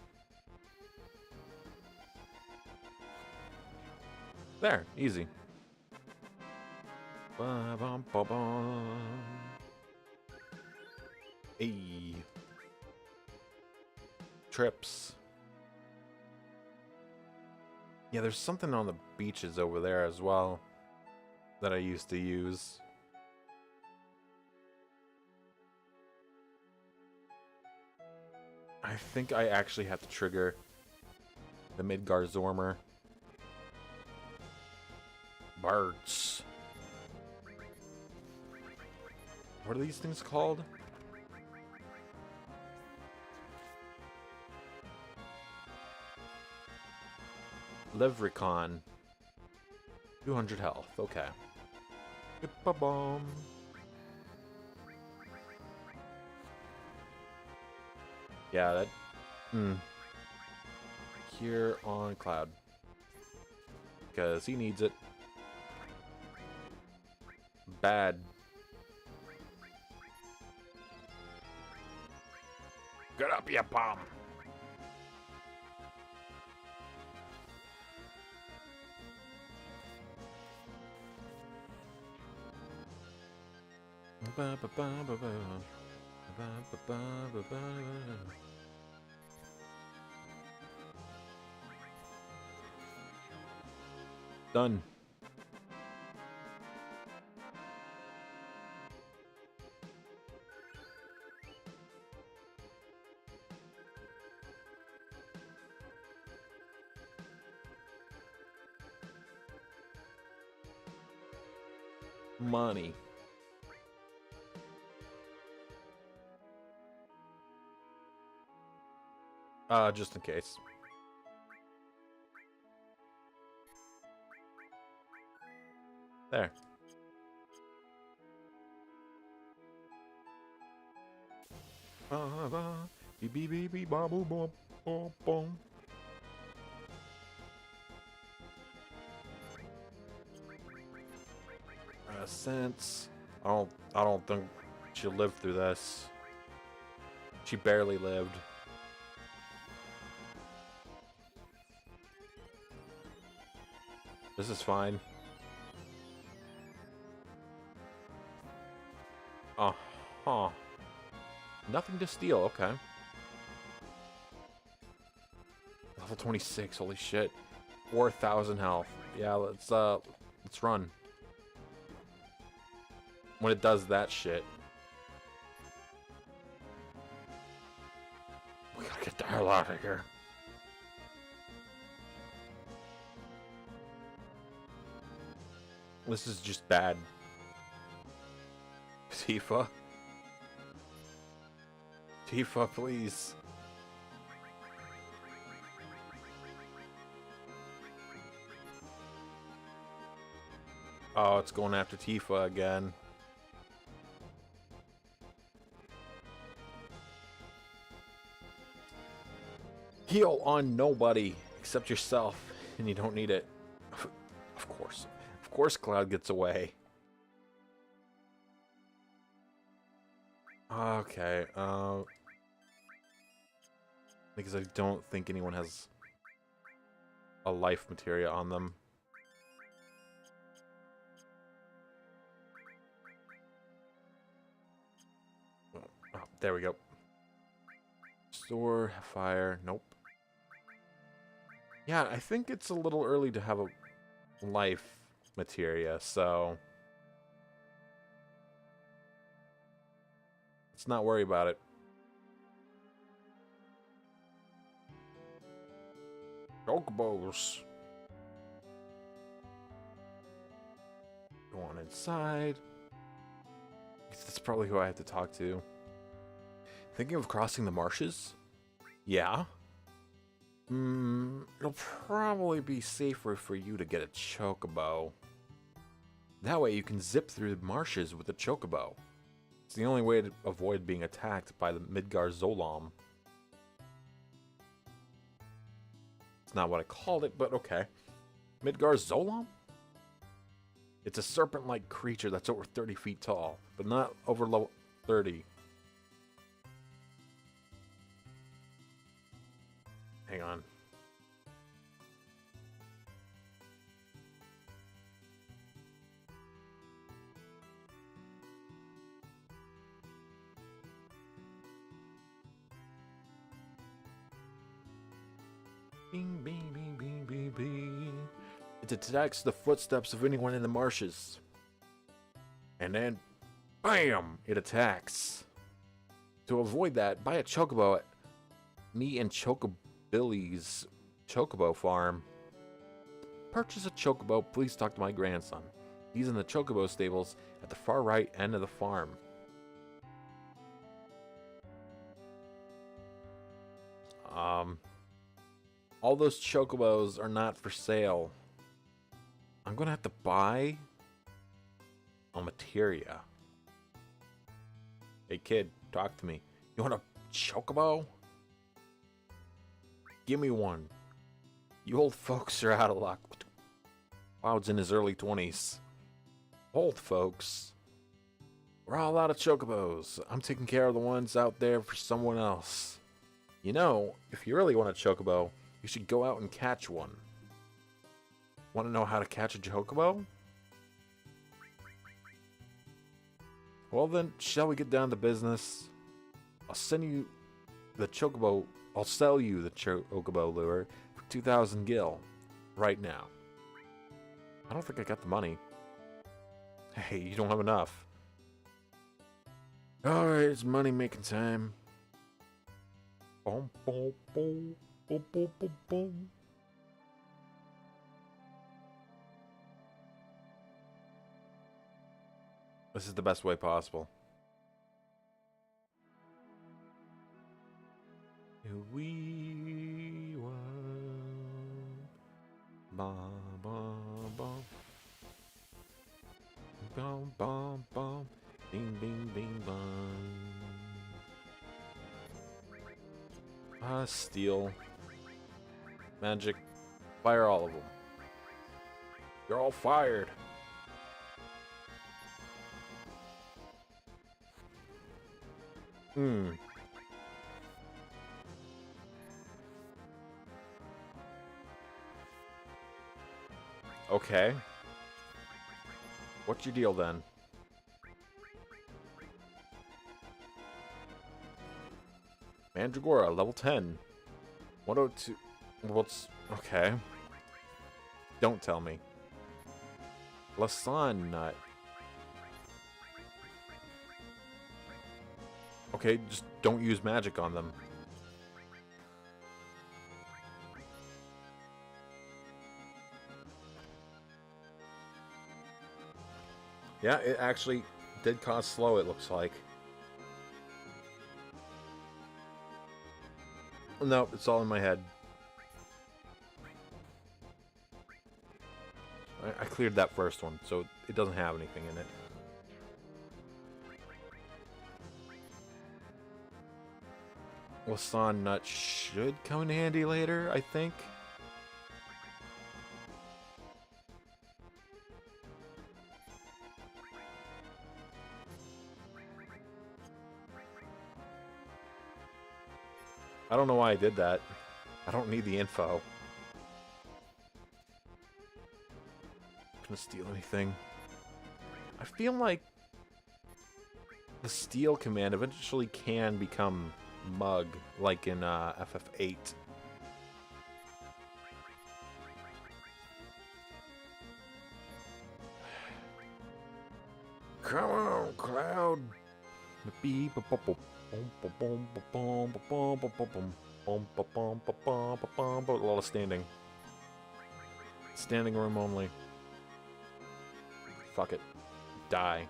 There, easy. Hey. Trips. Yeah, there's something on the beaches over there as well that I used to use. I think I actually have to trigger the Midgar Zormer. Birds. What are these things called? Levricon. 200 health. Okay. Ba-bomb. Yeah, that... Here on Cloud. Because he needs it. Bad. Get up, you bum! Done. Money. Just in case. There. Since I don't think she'll live through this. She barely lived. This is fine. Uh-huh. Nothing to steal, okay. Level 26, holy shit. 4,000 health. Yeah, let's run. When it does that shit. We gotta get the hell out of here. This is just bad. Tifa. Tifa, please. Oh, it's going after Tifa again. Heal on nobody except yourself, and you don't need it. Of course. Of course Cloud gets away. Okay, because I don't think anyone has a life materia on them. Oh, there we go. Store, fire, nope. Yeah, I think it's a little early to have a life materia, so let's not worry about it. Chocobos. Go on inside. That's probably who I have to talk to. Thinking of crossing the marshes? Yeah. It'll probably be safer for you to get a chocobo. That way you can zip through the marshes with a chocobo. It's the only way to avoid being attacked by the Midgar Zolam. It's not what I called it, but okay. Midgar Zolam? It's a serpent-like creature that's over 30 feet tall, but not over level 30. Hang on. Bing, bing, bing, bing, bing, bing. It detects the footsteps of anyone in the marshes. And then, BAM! It attacks. To avoid that, buy a chocobo at me and Chocobilly's Chocobo Farm. Purchase a chocobo, please talk to my grandson. He's in the chocobo stables at the far right end of the farm. All those chocobos are not for sale. I'm gonna have to buy a materia. Hey kid, talk to me. You want a chocobo? Give me one. You old folks are out of luck. Cloud's in his early 20s. Old folks. We're all out of chocobos. I'm taking care of the ones out there for someone else. You know, if you really want a chocobo, you should go out and catch one. Want to know how to catch a chocobo? Well then, shall we get down to business? I'll send you the chocobo. I'll sell you the chocobo lure for 2,000 gil. Right now. I don't think I got the money. Hey, you don't have enough. Alright, it's money making time. Boom, boom, boom, boom, boom, boom, boom. This is the best way possible. We want bum bum bum bum bum bum bing bing bing bum. Steel. Magic. Fire all of them. You're all fired. Okay. What's your deal then? Mandragora, level 10. 102. What's... Okay. Don't tell me. Lasan Nut. Okay, just don't use magic on them. Yeah, it actually did cause slow, it looks like. No, it's all in my head. I cleared that first one, so it doesn't have anything in it. Lasan Nut should come in handy later, I think. I don't know why I did that. I don't need the info. Gonna steal anything. I feel like the steal command eventually can become mug, like in FF8. Come on, Cloud. A lot of standing. Standing room only. Fuck it. Die.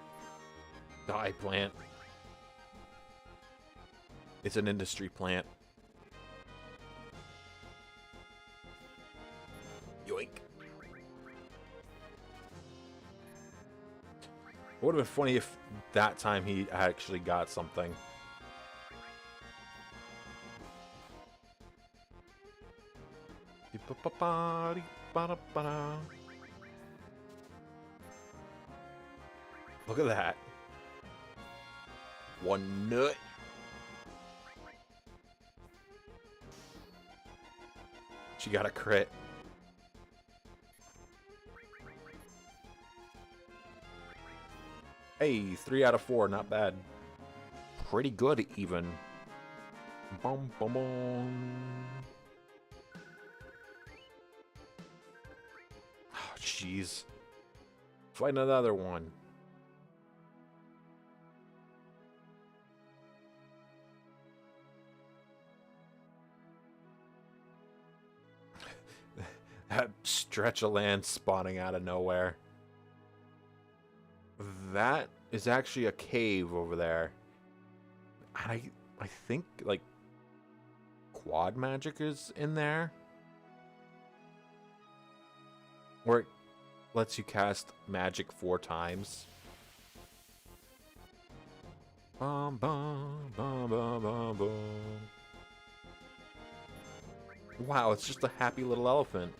Die, plant. It's an industry plant. Yoink. It would have been funny if that time he actually got something. Look at that. One nut. She got a crit. Hey, 3 out of 4, not bad. Pretty good, even. Boom, boom, boom. Oh, jeez. Find another one. That stretch of land spawning out of nowhere. That is actually a cave over there. I think, like, quad magic is in there. Or it lets you cast magic 4 times. Bum, bum, bum, bum, bum, bum. Wow, it's just a happy little elephant.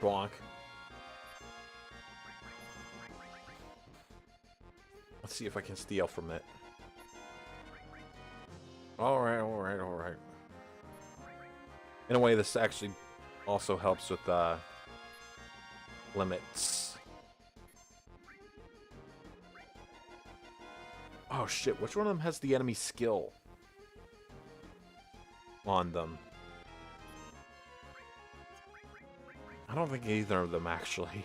Bonk. Let's see if I can steal from it. Alright, alright, alright. In a way, this actually also helps with limits. Oh shit, which one of them has the enemy skill on them? I don't think either of them, actually.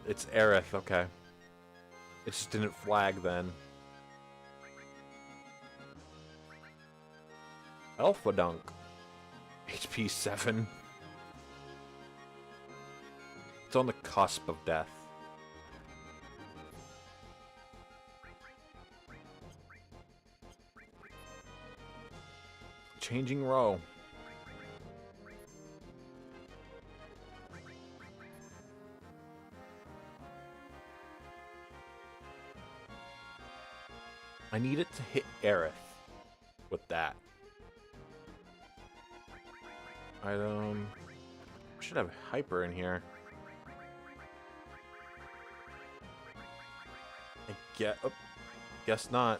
It's Aerith, okay. It just didn't flag then. Alpha Dunk. HP 7. It's on the cusp of death. Changing row. I need it to hit Aerith with that. Item. Should have hyper in here. Guess not.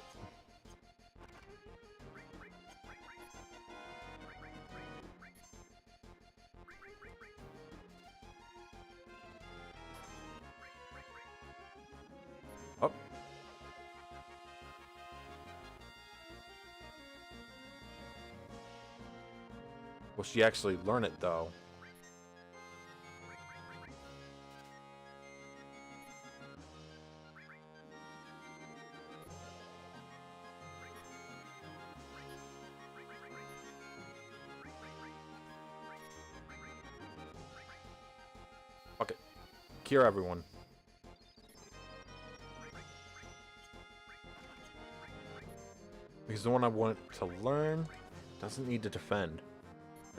Oh. Will she actually learn it, though? Okay. Cure everyone. Because the one I want to learn doesn't need to defend.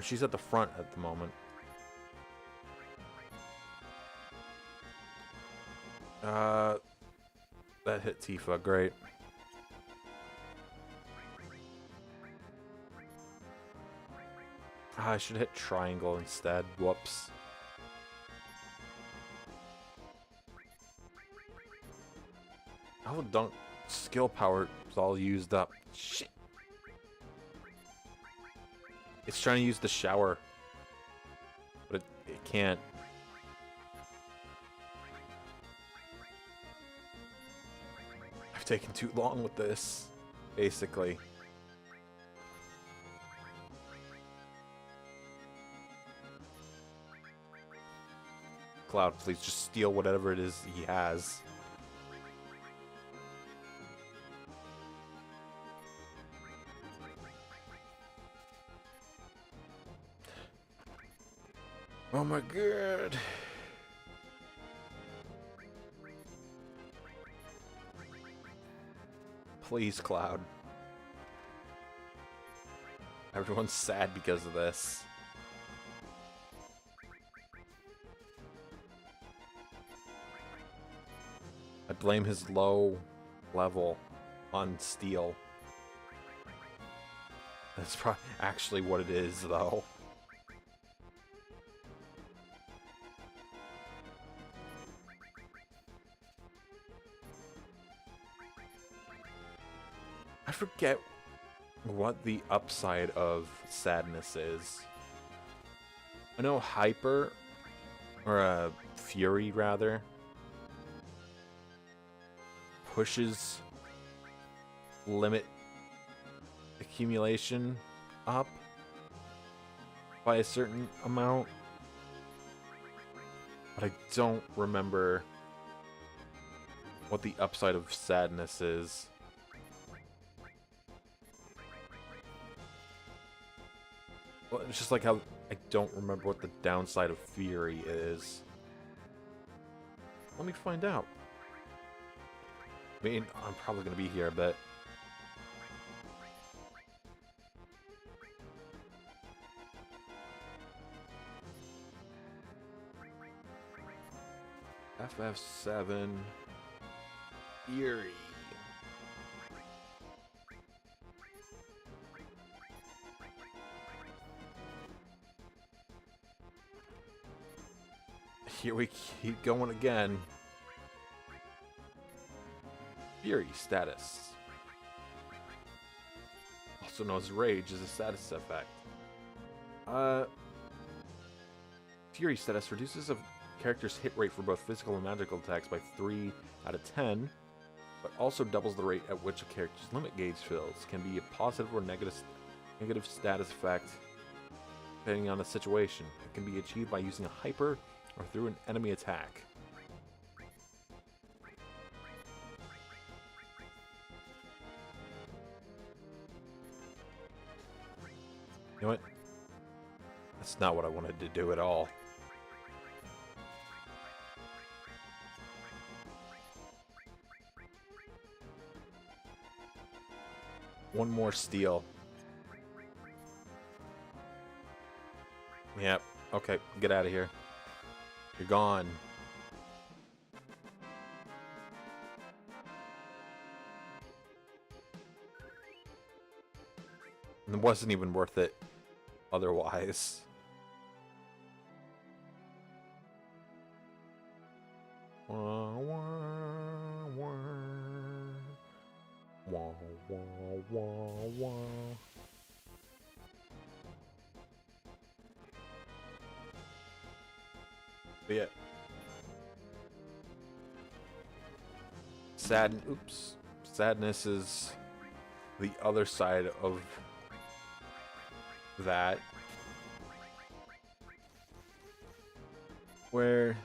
She's at the front at the moment. That hit Tifa, great. I should hit triangle instead. Whoops. Oh, don't. Skill power is all used up. Shit. It's trying to use the shower. But it can't. I've taken too long with this, basically. Cloud, please just steal whatever it is he has. Oh my god. Please, Cloud. Everyone's sad because of this. I blame his low level on steel. That's actually what it is, though. forget what the upside of sadness is. I know hyper, or fury rather, pushes limit accumulation up by a certain amount, but I don't remember what the upside of sadness is. Well, it's just like how I don't remember what the downside of fury is. Let me find out. I mean, I'm probably going to be here a bit. FF7 Fury. Here we keep going again. Fury status. Also known as Rage, is a status effect. Fury status reduces a character's hit rate for both physical and magical attacks by 3 out of 10, but also doubles the rate at which a character's limit gauge fills. Can be a positive or negative status effect depending on the situation. It can be achieved by using a hyper or through an enemy attack. You know what? That's not what I wanted to do at all. One more steal. Yep. Okay, get out of here. You're gone. And it wasn't even worth it otherwise. Wah, wah, wah. Wah, wah, wah, wah. But yeah. Sadness is the other side of that, where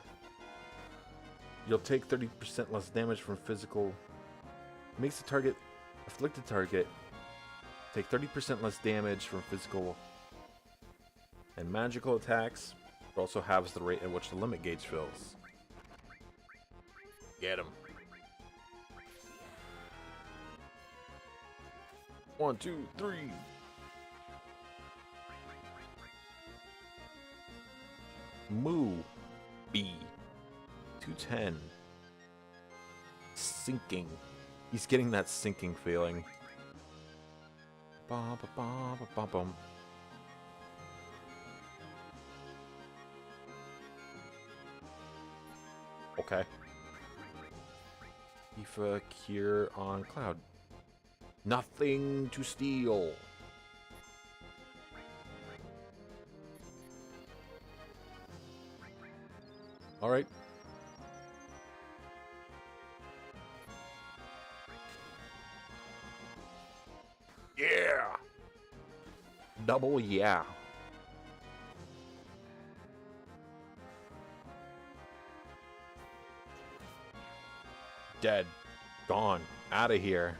you'll take 30% less damage from physical. Makes the afflicted target take 30% less damage from physical and magical attacks. It also halves the rate at which the limit gauge fills. Get him. 1, 2, 3. Moo. B. 210. Sinking. He's getting that sinking feeling. Ba ba ba ba ba bum. Okay. Tifa cure on Cloud. Nothing to steal. All right. Yeah. Double yeah. Dead. Gone. Out of here.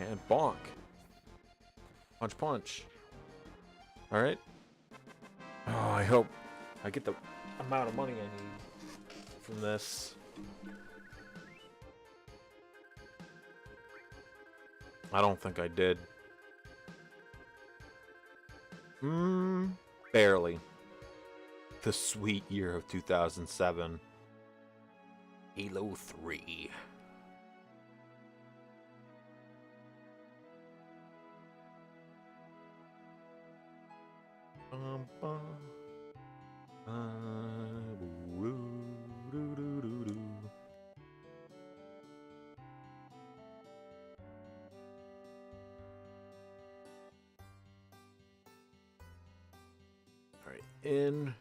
And bonk. Punch, punch. All right. Oh, I hope I get the amount of money I need from this. I don't think I did. Barely. The sweet year of 2007. Halo 3. Alright, in.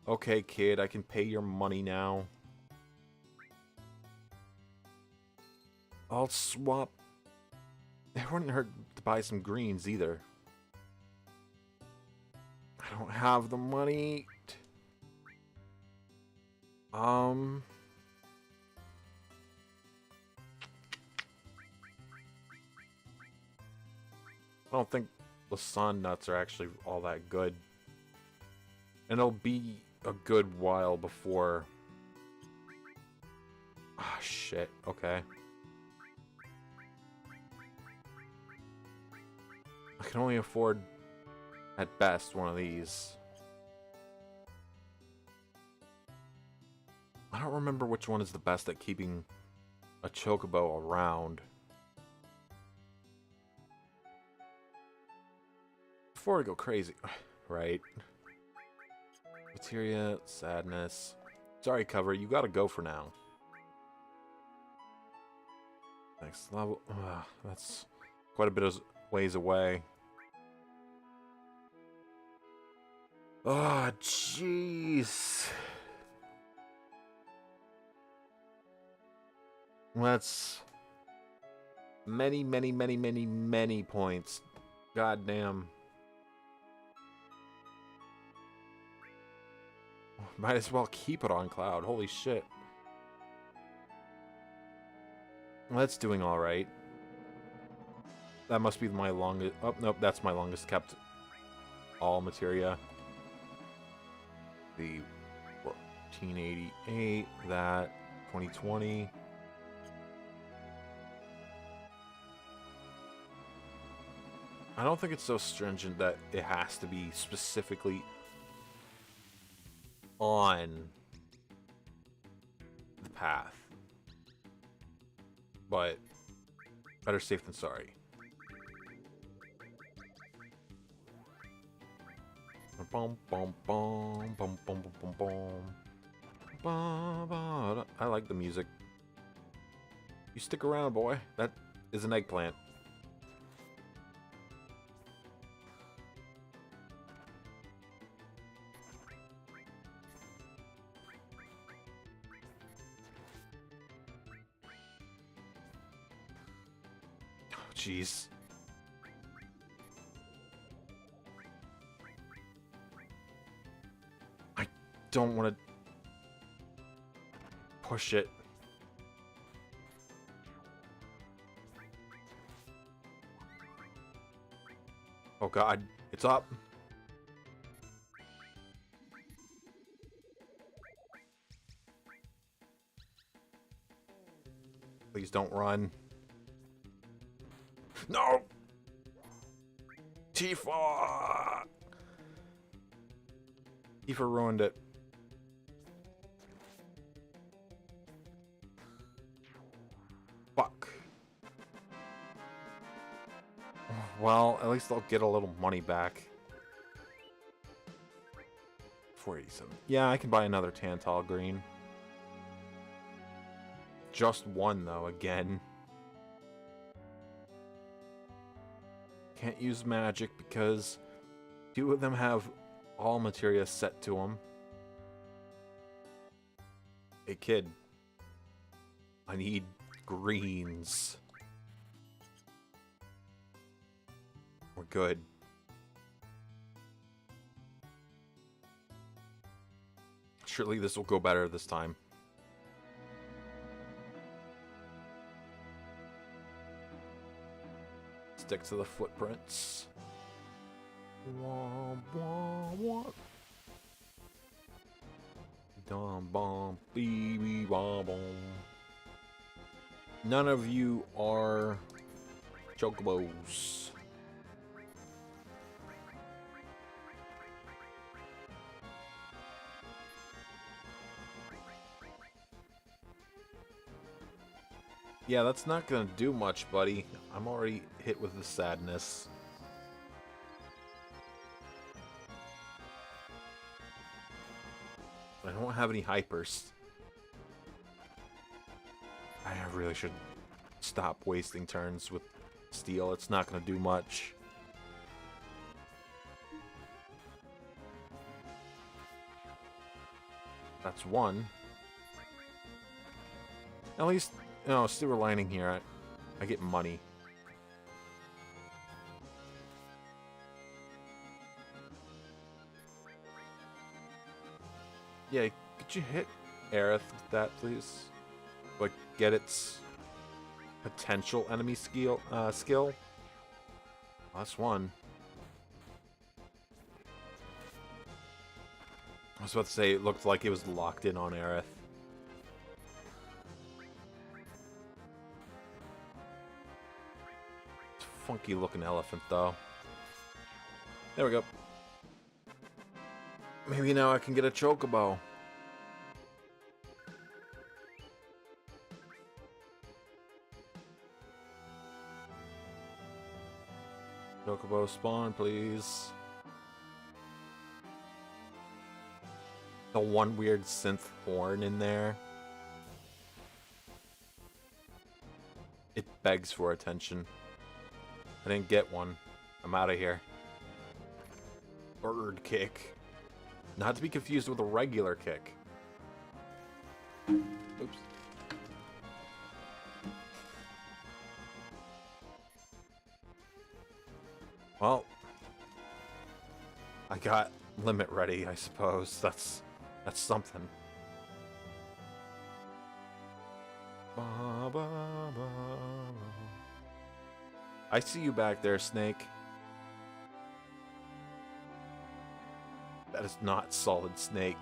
Okay, kid, I can pay your money now. I'll swap. It wouldn't hurt to buy some greens either. I don't have the money. I don't think the sun nuts are actually all that good. And it'll be a good while before... Ah, shit. Okay. I can only afford, at best, one of these. I don't remember which one is the best at keeping a chocobo around. Before I go crazy. Right. Materia, sadness. Sorry, cover. You gotta go for now. Next level. That's quite a bit of ways away. Oh, jeez. That's many, many, many, many, many points. God damn. Might as well keep it on cloud. Holy shit. Well, that's doing alright. That must be my longest... Oh, nope, that's my longest kept all materia. The 1488, that, 2020. I don't think it's so stringent that it has to be specifically on the path. But better safe than sorry. Bum, bum, bum, bum, bum, bum, bum, bum. I like the music. You stick around, boy. That is an eggplant. Jeez. I don't want to push it. Oh god, it's up. Please don't run. No! Tifa! Tifa ruined it. Fuck. Well, at least I'll get a little money back. 487. Yeah, I can buy another Tantal green. Just one, though, again. Can't use magic because two of them have all materia set to them. Hey kid, I need greens. We're good. Surely this will go better this time. Stick to the footprints. Wah, wah, wah. Dum bum bee bee bum bum. None of you are chocobos. Yeah, that's not gonna do much, buddy. I'm already hit with the sadness. I don't have any hypers. I really should stop wasting turns with steel. It's not gonna do much. That's one. At least, you know, silver lining here. I get money. Yeah, could you hit Aerith with that, please? Like, get its potential enemy skill. That's one. I was about to say, it looked like it was locked in on Aerith. It's a funky looking elephant, though. There we go. Maybe now I can get a chocobo. Chocobo spawn, please. The one weird synth horn in there. It begs for attention. I didn't get one. I'm out of here. Bird kick. Not to be confused with a regular kick. Oops. Well, I got limit ready, I suppose. That's something. Ba, ba, ba. I see you back there, Snake. That is not Solid Snake.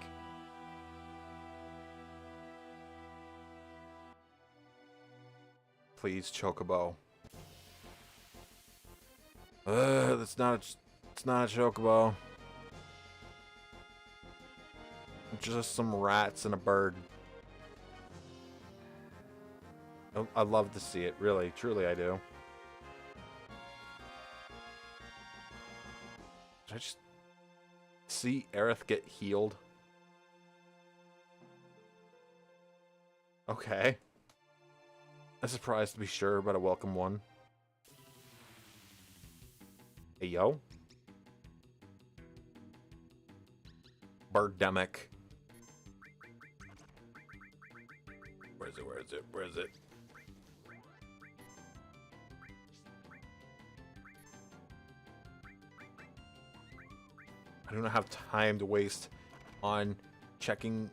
Please, Chocobo. It's not a Chocobo. Just some rats and a bird. I love to see it, really, truly I do. Did I just see Aerith get healed? Okay. A surprise to be sure, but a welcome one. Hey, yo. Birdemic. Where is it? Where is it? Where is it? I do not have time to waste on checking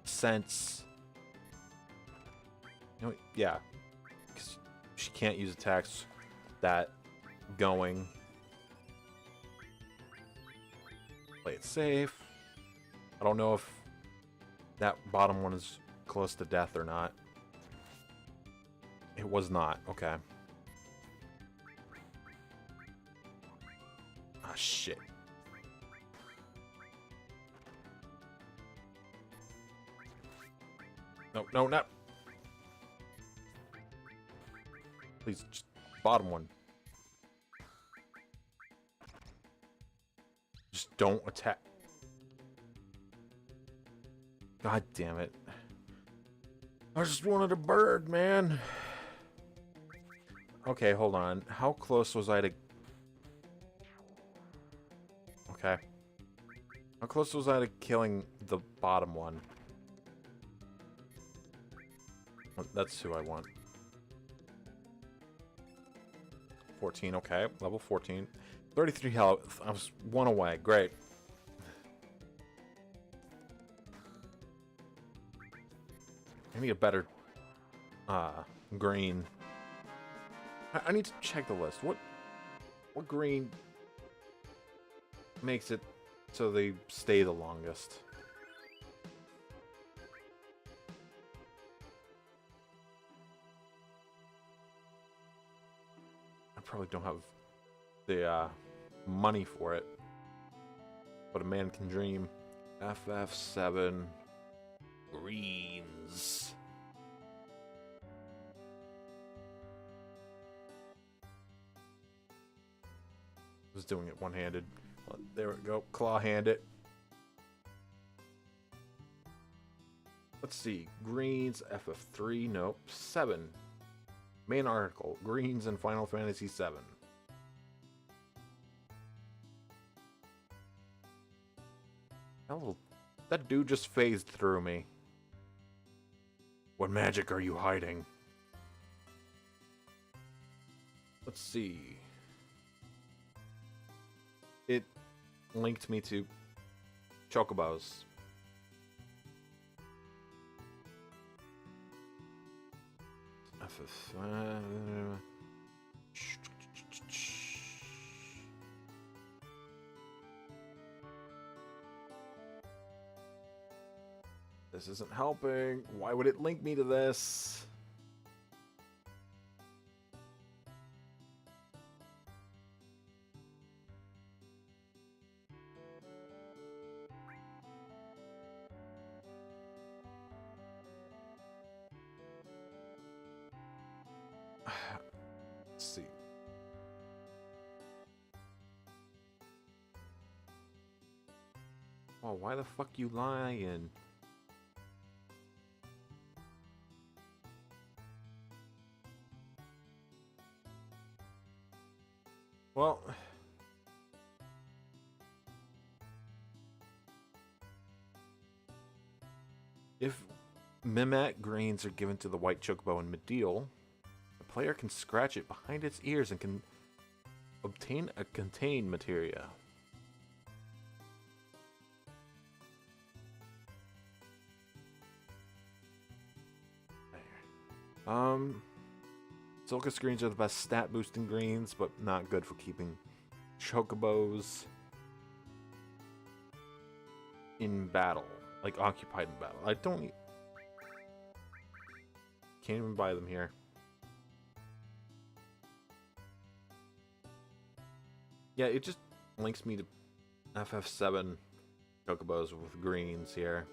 sense. You know, yeah, because she can't use attacks that going. Play it safe. I don't know if that bottom one is close to death or not. It was not. Okay. Ah, shit. No, no, not. Please, just bottom one. Just don't attack. God damn it. I just wanted a bird, man. Okay, hold on. How close was I to... Okay. How close was I to killing the bottom one? That's who I want. 14, okay. Level 14. 33 health. I was one away. Great. I need a better green. I need to check the list. What green makes it so they stay the longest? I probably don't have the money for it, but a man can dream. FF7 greens. I was doing it one-handed. There we go. Claw-hand it. Let's see. Greens, FF3. Nope. 7. Main article. Greens in Final Fantasy VII. That dude just phased through me. What magic are you hiding? Let's see. It linked me to chocobos. This isn't helping. Why would it link me to this? Let's see. Oh, why the fuck you lying? Well, if Mimat grains are given to the white chocobo in Middeal, the player can scratch it behind its ears and can obtain a contain materia. Silkus greens are the best stat boosting greens, but not good for keeping chocobos in battle, like occupied in battle. I don't can't even buy them here. Yeah, it just links me to FF7 chocobos with greens here.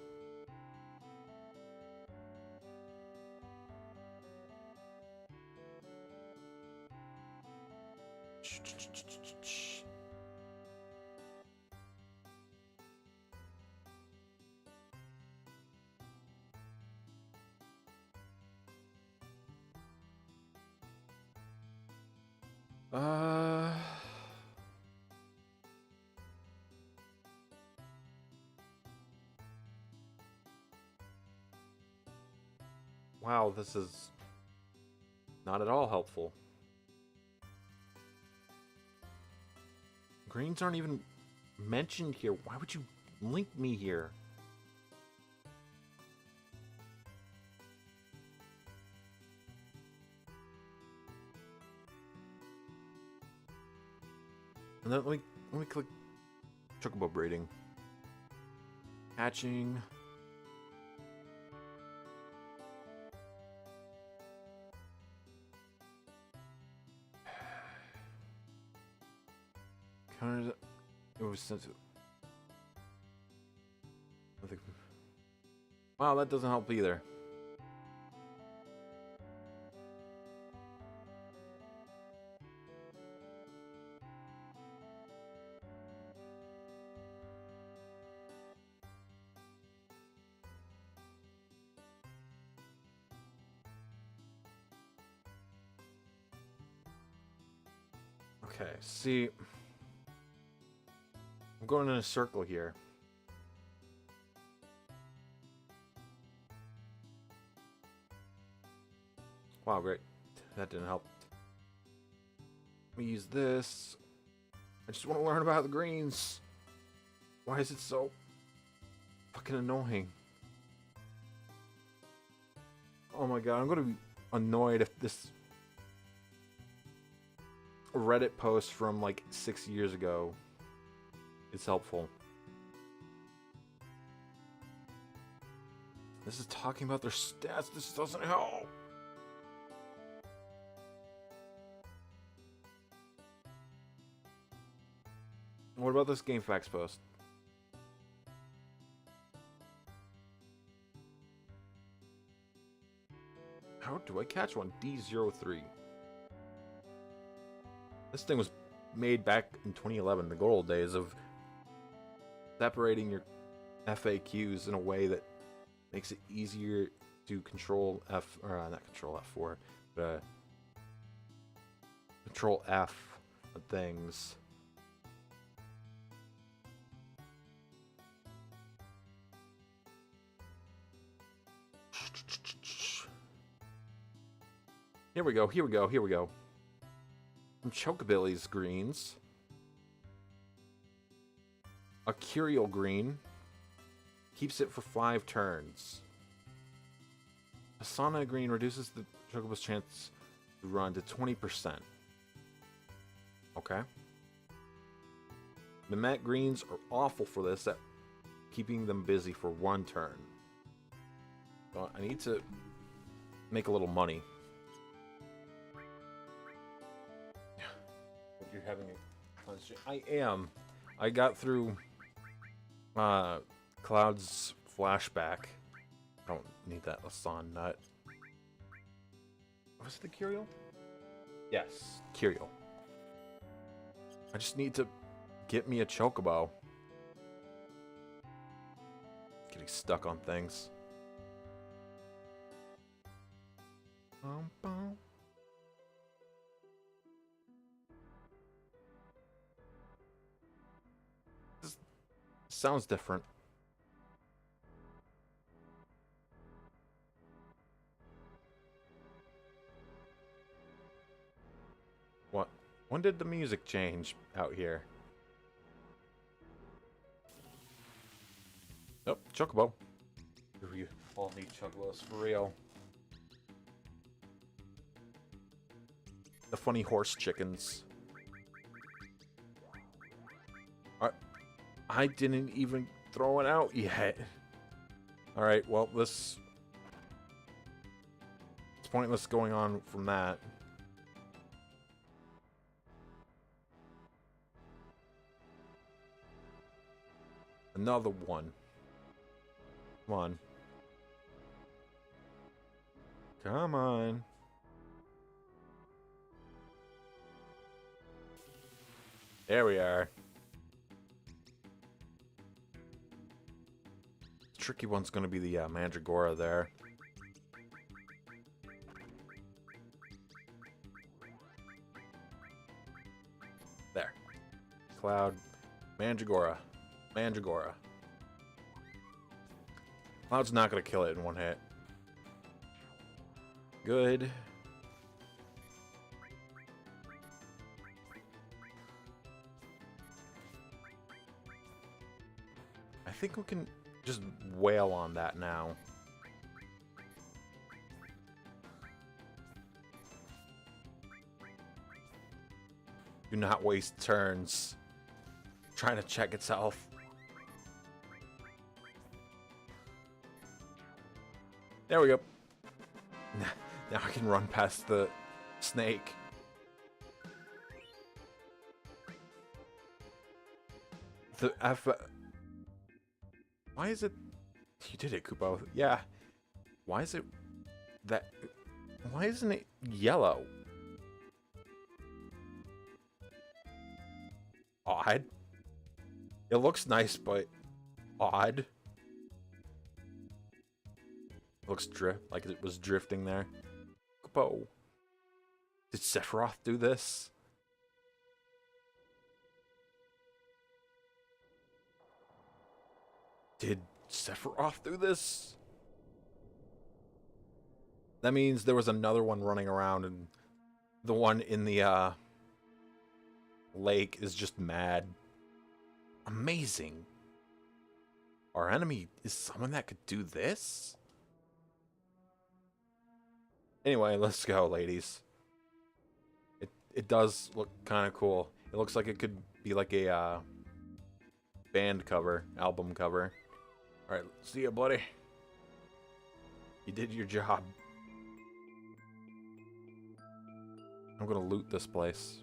Wow, this is not at all helpful. Greens aren't even mentioned here. Why would you link me here? And then let me click chocobo breeding. Hatching. Counters. It was sent to. Wow, that doesn't help either. Okay, see. I'm going in a circle here. Wow, great. That didn't help. Let me use this. I just want to learn about the greens. Why is it so fucking annoying? Oh my god, I'm gonna be annoyed if this Reddit post from like 6 years ago is helpful. This is talking about their stats. This doesn't help. What about this game facts post? How do I catch one? D03. This thing was made back in 2011, the good old days of separating your FAQs in a way that makes it easier to control F, or not control F4, but control F of things. Here we go, here we go, here we go. From Chocobilly's greens. A Curial green. Keeps it for 5 turns. Asana green reduces the Chocobo's chance to run to 20%. Okay. The Met greens are awful for this, at keeping them busy for 1 turn. So I need to make a little money. You're having a... I am. I got through Cloud's flashback. I don't need that Asan nut. Was it the Curial? Yes, Curial. I just need to get me a Chocobo. Getting stuck on things. This sounds different. What? When did the music change out here? Oh, Chocobo. We all need Chocobos for real. The funny horse chickens. I didn't even throw it out yet. Alright, well, it's pointless going on from that. Another one. Come on. Come on. There we are. The tricky one's going to be the Mandragora there. There. Cloud. Mandragora. Mandragora. Cloud's not going to kill it in 1 hit. Good. I think we can just wail on that now. Do not waste turns trying to check itself. There we go. Now I can run past the snake. The F... Why is it... You did it, Kupo. Yeah. Why is it... that... Why isn't it yellow? Odd. It looks nice, but... odd. Looks like it was drifting there. Kupo. Did Sephiroth do this? Did Sephiroth do this? That means there was another one running around, and the one in the lake is just mad. Amazing. Our enemy is someone that could do this? Anyway, let's go, ladies. It does look kind of cool. It looks like it could be like a band cover, album cover. Alright, see ya, buddy. You did your job. I'm gonna loot this place.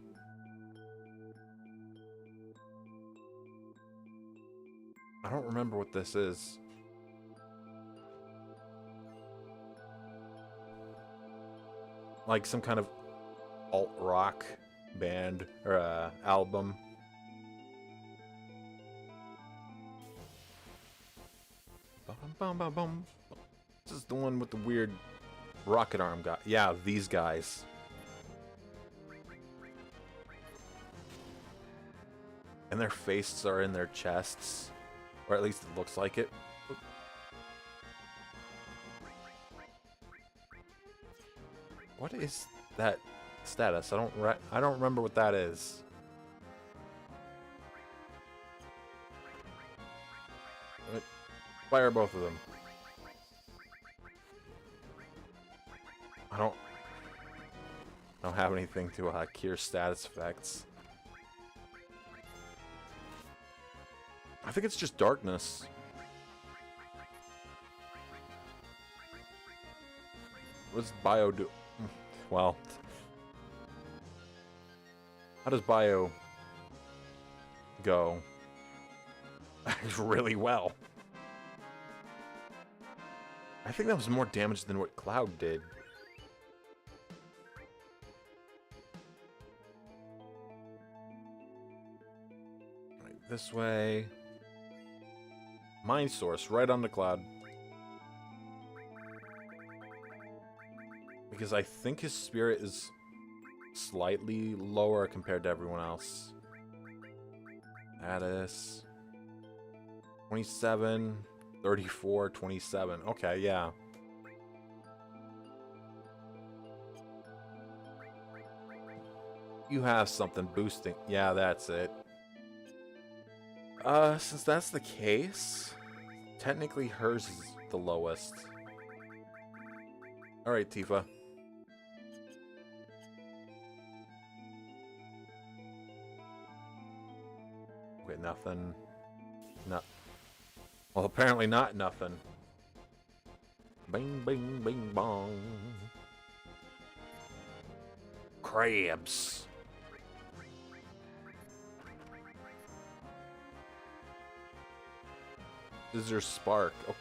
I don't remember what this is. Like some kind of alt-rock band or album. Bum, bum, bum. This is the one with the weird rocket arm guy. Yeah, these guys. And their faces are in their chests. Or at least it looks like it. What is that status? I don't remember what that is. Fire both of them. I don't have anything to cure status effects. I think it's just darkness. What does bio do? Well, how does bio go? Really well. I think that was more damage than what Cloud did. Right, this way. Mind Source, right on the Cloud. Because I think his spirit is slightly lower compared to everyone else. Status 27, 34, 27. Okay, yeah. You have something boosting. Yeah, that's it. Since that's the case, technically hers is the lowest. Alright, Tifa. Wait, nothing. No. Well, apparently not nothing. Bing, bing, bing, bong. Crabs. Scissor Spark. Oh.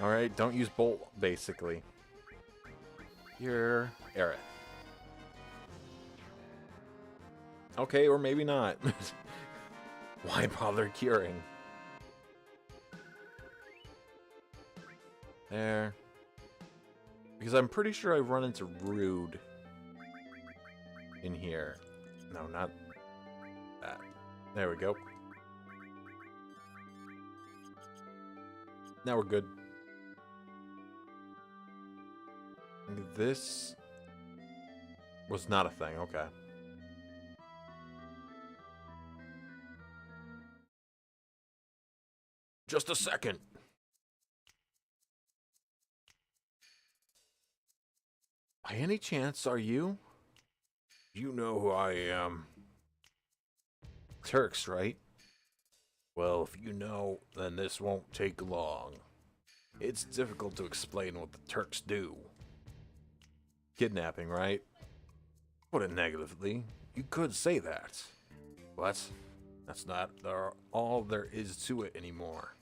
Alright, don't use Bolt, basically. Here, Aerith. Okay, or maybe not. Why bother curing? There. Because I'm pretty sure I've run into Rude in here. No, not that. There we go. Now we're good. This was not a thing, okay. Just a second. By any chance, are you? You know who I am. Turks, right? Well, if you know, then this won't take long. It's difficult to explain what the Turks do. Kidnapping, right? Put it negatively, you could say that. But that's not all there is to it anymore.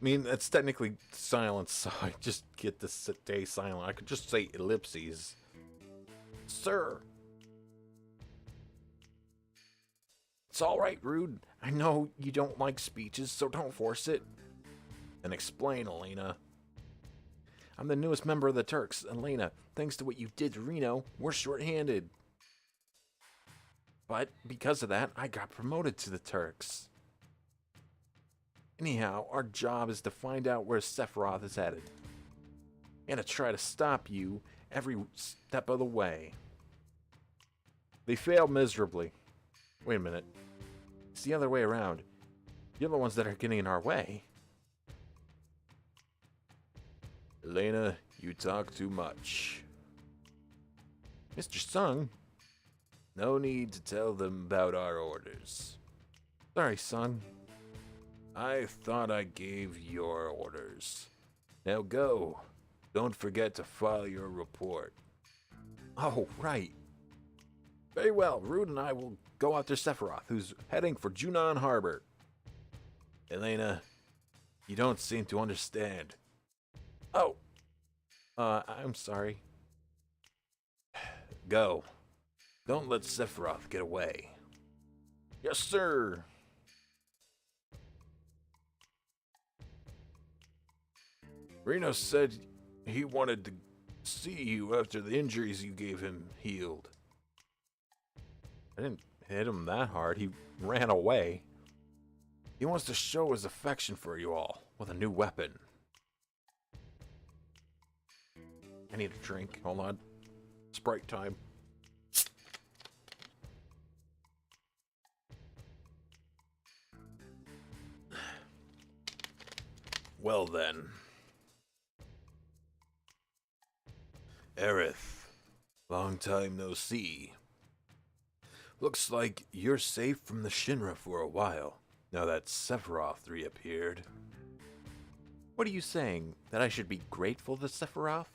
I mean, that's technically silence, so I just get to stay silent. I could just say ellipses. Sir! It's alright, Rude. I know you don't like speeches, so don't force it. Then explain, Elena. I'm the newest member of the Turks, Elena. Thanks to what you did to Reno, we're short-handed. But because of that, I got promoted to the Turks. Anyhow, our job is to find out where Sephiroth is headed. And to try to stop you every step of the way. They failed miserably. Wait a minute. It's the other way around. You're the ones that are getting in our way. Elena, you talk too much. Mr. Sung, no need to tell them about our orders. Sorry, Sung. I thought I gave your orders. Now go. Don't forget to file your report. Oh, right. Very well, Rude and I will go after Sephiroth, who's heading for Junon Harbor. Elena, you don't seem to understand. Oh. I'm sorry. Go. Don't let Sephiroth get away. Yes, sir. Reno said he wanted to see you after the injuries you gave him healed. I didn't hit him that hard. He ran away. He wants to show his affection for you all. with a new weapon. I need a drink. Hold on. Sprite time. Well then. Aerith, long time no see. Looks like you're safe from the Shinra for a while, now that Sephiroth reappeared. What are you saying? That I should be grateful to Sephiroth?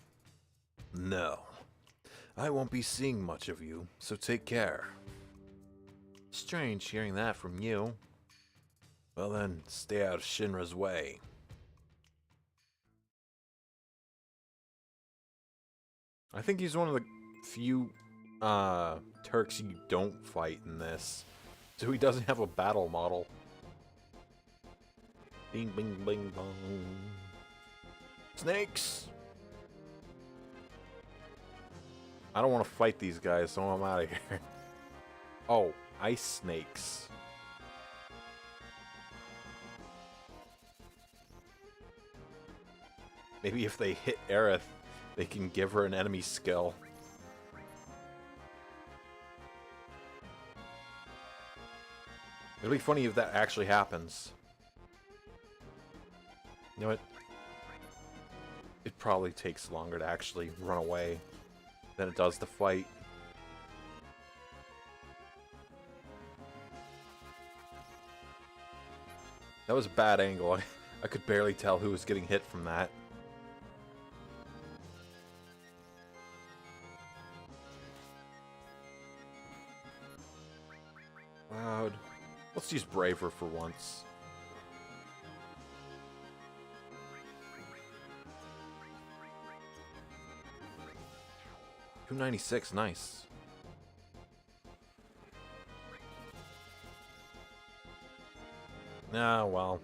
No. I won't be seeing much of you, so take care. Strange hearing that from you. Well then, stay out of Shinra's way. I think he's one of the few Turks you don't fight in this. So he doesn't have a battle model. Bing, bing, bing, bong. Snakes! I don't want to fight these guys, so I'm out of here. Oh, ice snakes. Maybe if they hit Aerith, they can give her an enemy skill. It'll be funny if that actually happens. You know what? It probably takes longer to actually run away than it does to fight. That was a bad angle. I could barely tell who was getting hit from that. Loud. Let's use Braver for once. $296, nice. Ah, well.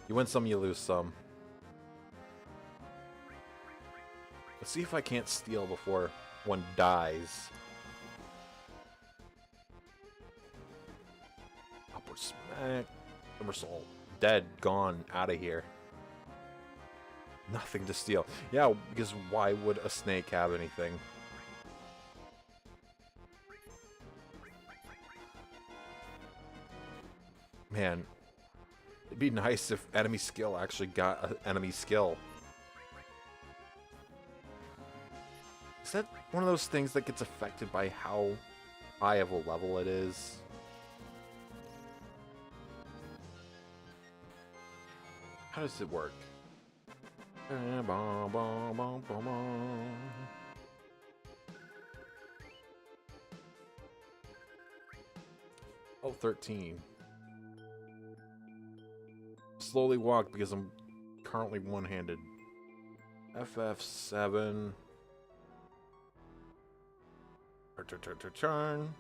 You win some, you lose some. Let's see if I can't steal before one dies. Upward smack. Somersault. Dead. Gone. Out of here. Nothing to steal. Yeah, because why would a snake have anything? Man, it'd be nice if enemy skill actually got an enemy skill. Is that one of those things that gets affected by how high of a level it is? How does it work? Oh, 13. Slowly walk because I'm currently one-handed. FF7. Turn.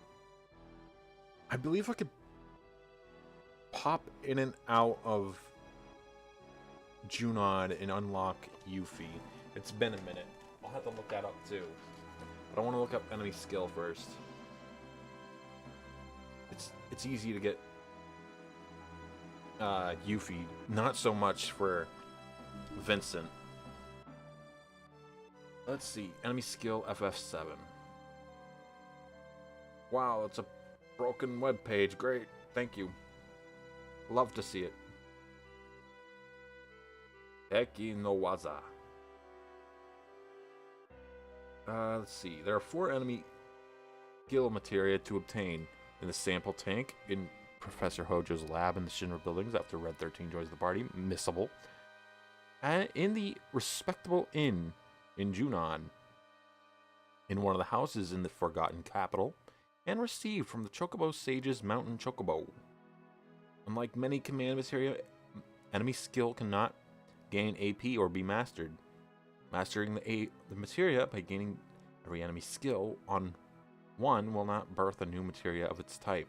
I believe I could pop in and out of Junon and unlock Yuffie. It's been a minute. I'll have to look that up too. But I want to look up enemy skill first. It's easy to get Yuffie, not so much for Vincent. Let's see, enemy skill FF7. Wow, it's a broken web page. Great, thank you. Love to see it. Eki no Waza. Let's see. There are 4 enemy skill materia to obtain in the sample tank in Professor Hojo's lab in the Shinra buildings after Red 13 joins the party. Missable. And in the respectable inn in Junon, in one of the houses in the Forgotten Capital, and received from the Chocobo Sage's Mountain Chocobo. Unlike many command materia, enemy skill cannot gain AP or be mastered. Mastering the materia by gaining every enemy skill on one will not birth a new materia of its type.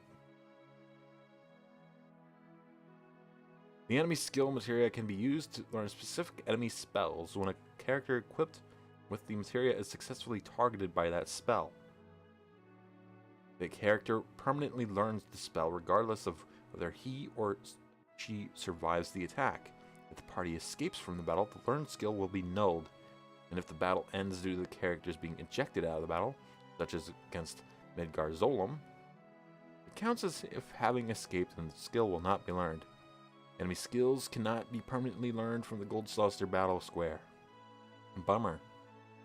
The enemy skill materia can be used to learn specific enemy spells when a character equipped with the materia is successfully targeted by that spell. The character permanently learns the spell regardless of whether he or she survives the attack. If the party escapes from the battle, the learned skill will be nulled. And if the battle ends due to the characters being ejected out of the battle, such as against Midgar Zolom, it counts as if having escaped and the skill will not be learned. Enemy skills cannot be permanently learned from the Gold Saucer battle square. Bummer.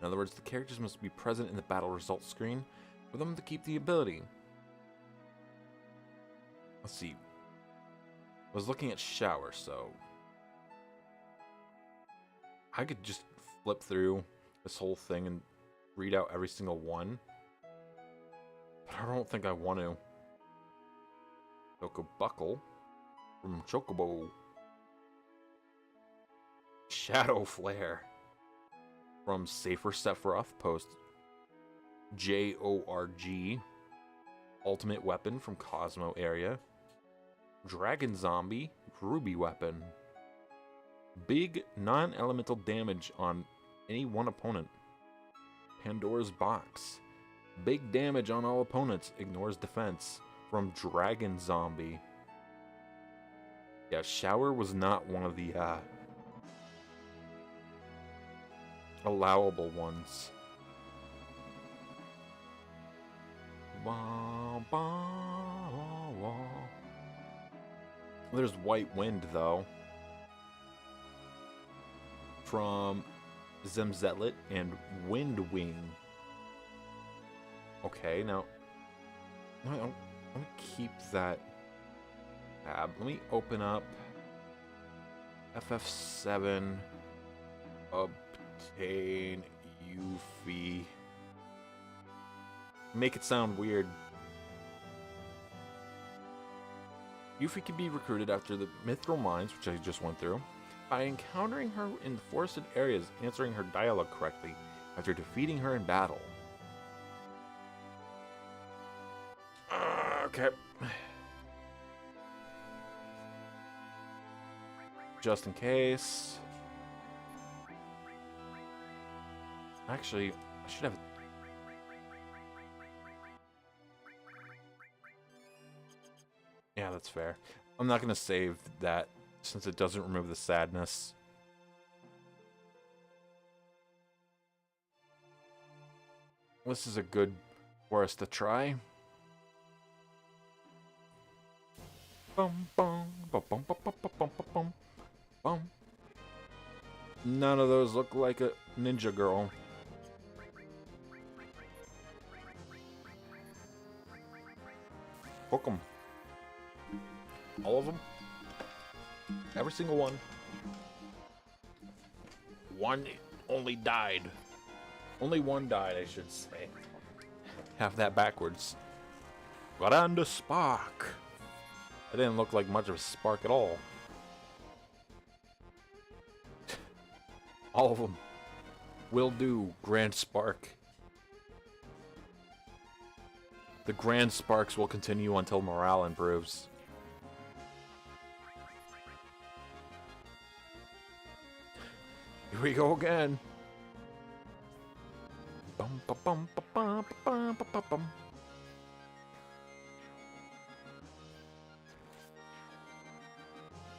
In other words, the characters must be present in the battle results screen for them to keep the ability. Let's see. I was looking at shower, so I could just flip through this whole thing and read out every single one. But I don't think I want to. Choco Buckle from Chocobo. Shadow Flare from Safer Sephiroth post JORG. Ultimate Weapon from Cosmo area. Dragon Zombie Ruby Weapon. Big non-elemental damage on any one opponent. Pandora's Box. Big damage on all opponents. Ignores defense. From Dragon Zombie. Yeah, Shower was not one of the allowable ones. There's White Wind, though. From Zemzetlet and Wind Wing. Okay, now let me keep that tab. Let me open up FF7. Obtain Yuffie. Make it sound weird. Yuffie can be recruited after the Mithril Mines, which I just went through, by encountering her in the forested areas, answering her dialogue correctly, after defeating her in battle. Okay. Just in case. Actually, I should have... Yeah, that's fair. I'm not going to save that since it doesn't remove the sadness. This is a good for us to try. Bum, bum, bum, bum, bum, bum, bum, bum, bum. None of those look like a ninja girl. Hook 'em. All of them. Every single one. One only died. Only one died, I should say. Have that backwards. Grande Spark. It didn't look like much of a spark at all. All of them. Will do, Grand Spark. The Grand Sparks will continue until morale improves. Here we go again. Bum, ba, bum, ba, bum, ba, bum, ba, ba, bum.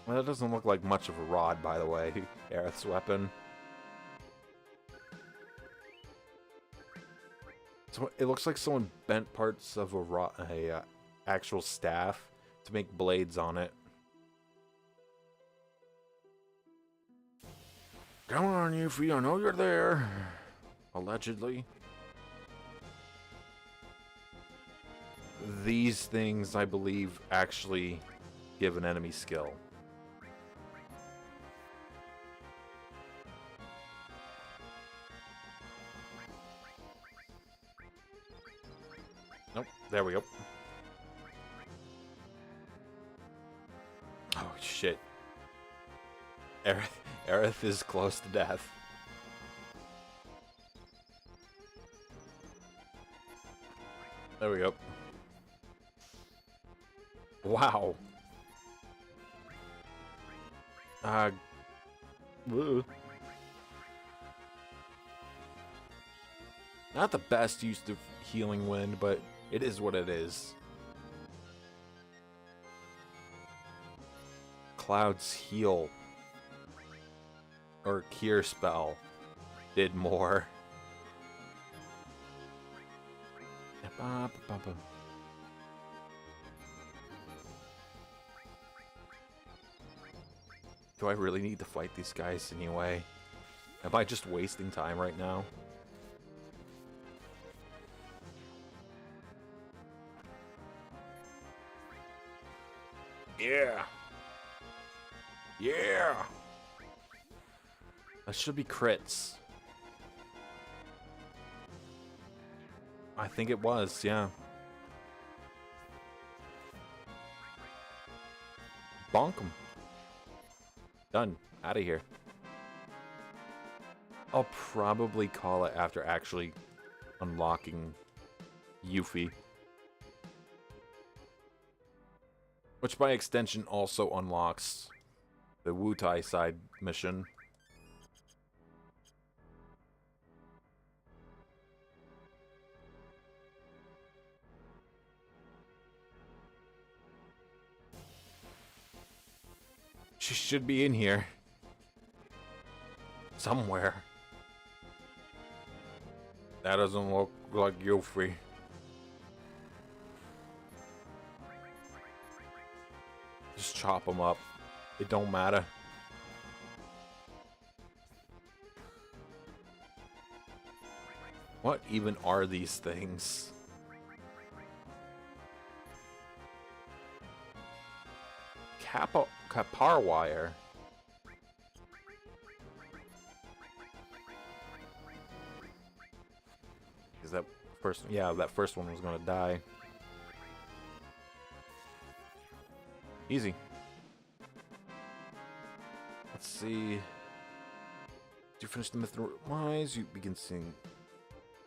Well, that doesn't look like much of a rod, by the way. Aerith's weapon. So it looks like someone bent parts of a actual staff to make blades on it. Come on, Yuffie, I know you're there. Allegedly. These things, I believe, actually give an enemy skill. Nope, there we go. Oh, shit. Aerith is close to death. There we go. Wow. Woo. Not the best use of healing wind, but it is what it is. Cloud's heal or cure spell did more. Do I really need to fight these guys anyway? Am I just wasting time right now? Yeah! Yeah! That should be crits. I think it was, yeah. Bonk 'em. Done. Out of here. I'll probably call it after actually unlocking Yuffie. Which by extension also unlocks the Wutai side mission. She should be in here. Somewhere. That doesn't look like Yuffie. Just chop them up. It don't matter. What even are these things? Capar wire. Is that first? Yeah, that first one was gonna die. Easy. Let's see. You finish the mythical rise, you begin seeing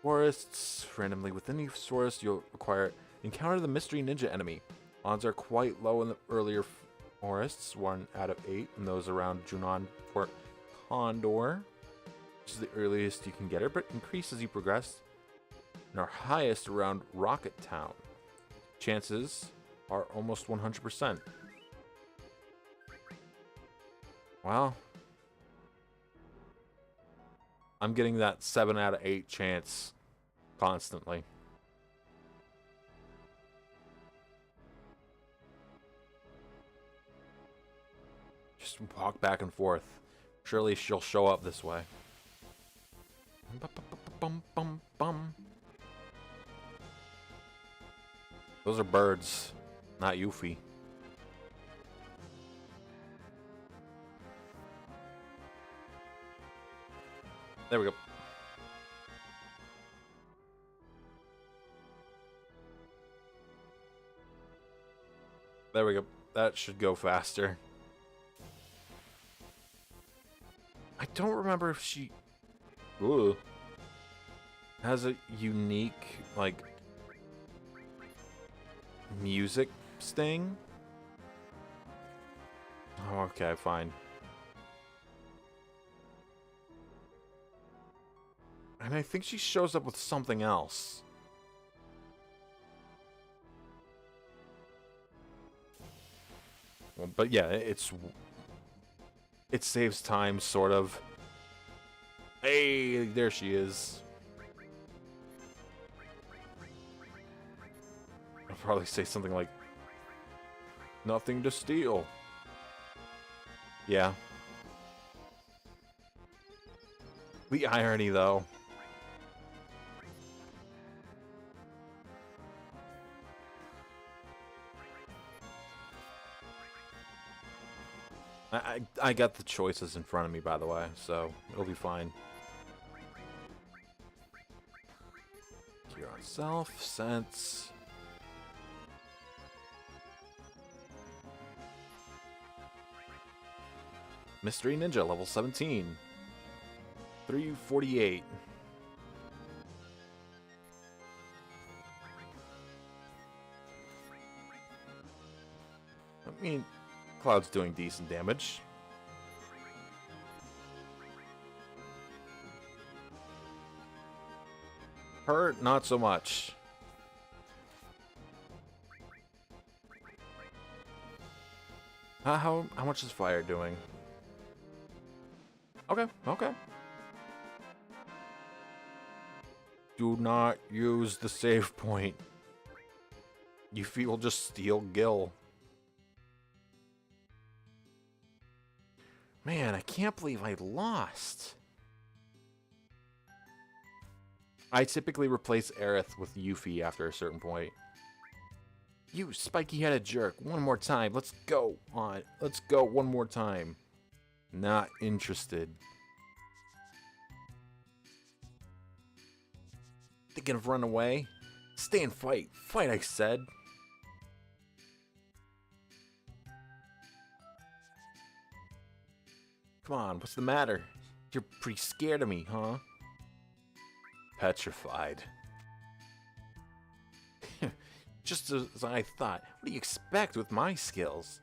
forests. Randomly within each forest, you'll encounter the mystery ninja enemy. Odds are quite low in the earlier forests, 1 out of 8, and those around Junon Fort Condor, which is the earliest you can get her, but increase as you progress, and are highest around Rocket Town. Chances are almost 100%. Well, I'm getting that 7 out of 8 chance constantly. Just walk back and forth. Surely she'll show up this way. Those are birds, not Yuffie. There we go. There we go. That should go faster. I don't remember if she has a unique, like, music sting. Oh, okay, fine. And I think she shows up with something else. Well, but yeah, it saves time, sort of. Hey, there she is. I'll probably say something like, nothing to steal. Yeah. The irony, though. I got the choices in front of me, by the way, so it'll be fine. Cure on self, sense. Mystery Ninja, level 17. 348. I mean, Cloud's doing decent damage. Her, not so much. How much is fire doing? Okay, okay. Do not use the save point. Yuffie will just steal Gil. Man, I can't believe I lost. I typically replace Aerith with Yuffie after a certain point. You spiky-headed jerk. One more time. Let's go on. Let's go one more time. Not interested. Thinking of running away? Stay and fight. Fight, I said. Come on, what's the matter? You're pretty scared of me, huh? Petrified. Just as I thought. What do you expect with my skills?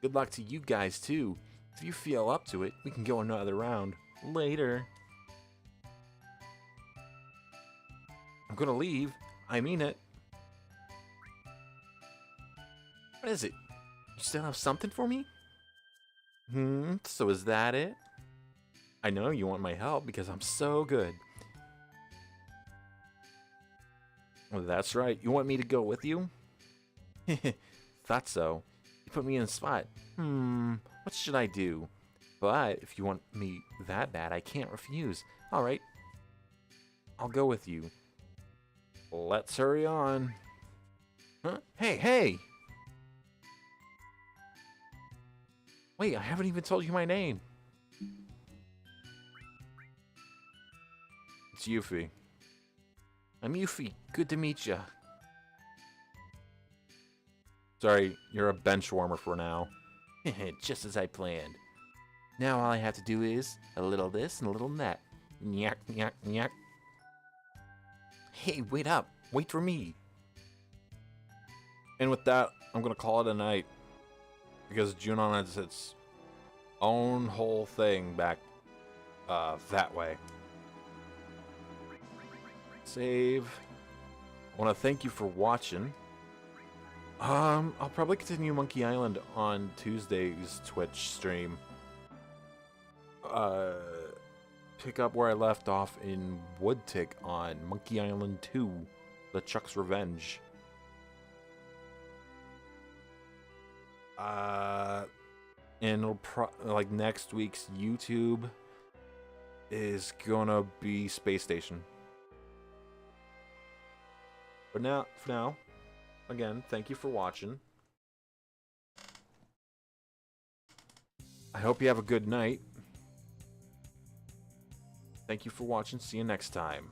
Good luck to you guys, too. If you feel up to it, we can go another round. Later. I'm gonna leave. I mean it. What is it? You still have something for me? So is that it? I know you want my help because I'm so good. Well, that's right. You want me to go with you? Thought so. You put me in a spot. What should I do? But if you want me that bad, I can't refuse. Alright. I'll go with you. Let's hurry on. Huh? Hey, hey! Wait, I haven't even told you my name. It's Yuffie. I'm Yuffie. Good to meet ya. Sorry, you're a bench warmer for now. Just as I planned. Now all I have to do is a little this and a little that. Nyak, nyak, nyak. Hey, wait up. Wait for me. And with that, I'm going to call it a night. Because Junon has its own whole thing back that way. Save. I want to thank you for watching. I'll probably continue Monkey Island on Tuesday's Twitch stream. Pick up where I left off in Woodtick on Monkey Island 2, The Chuck's Revenge. And it'll like next week's YouTube is gonna be Space Station. But now, for now, again, thank you for watching. I hope you have a good night. Thank you for watching. See you next time.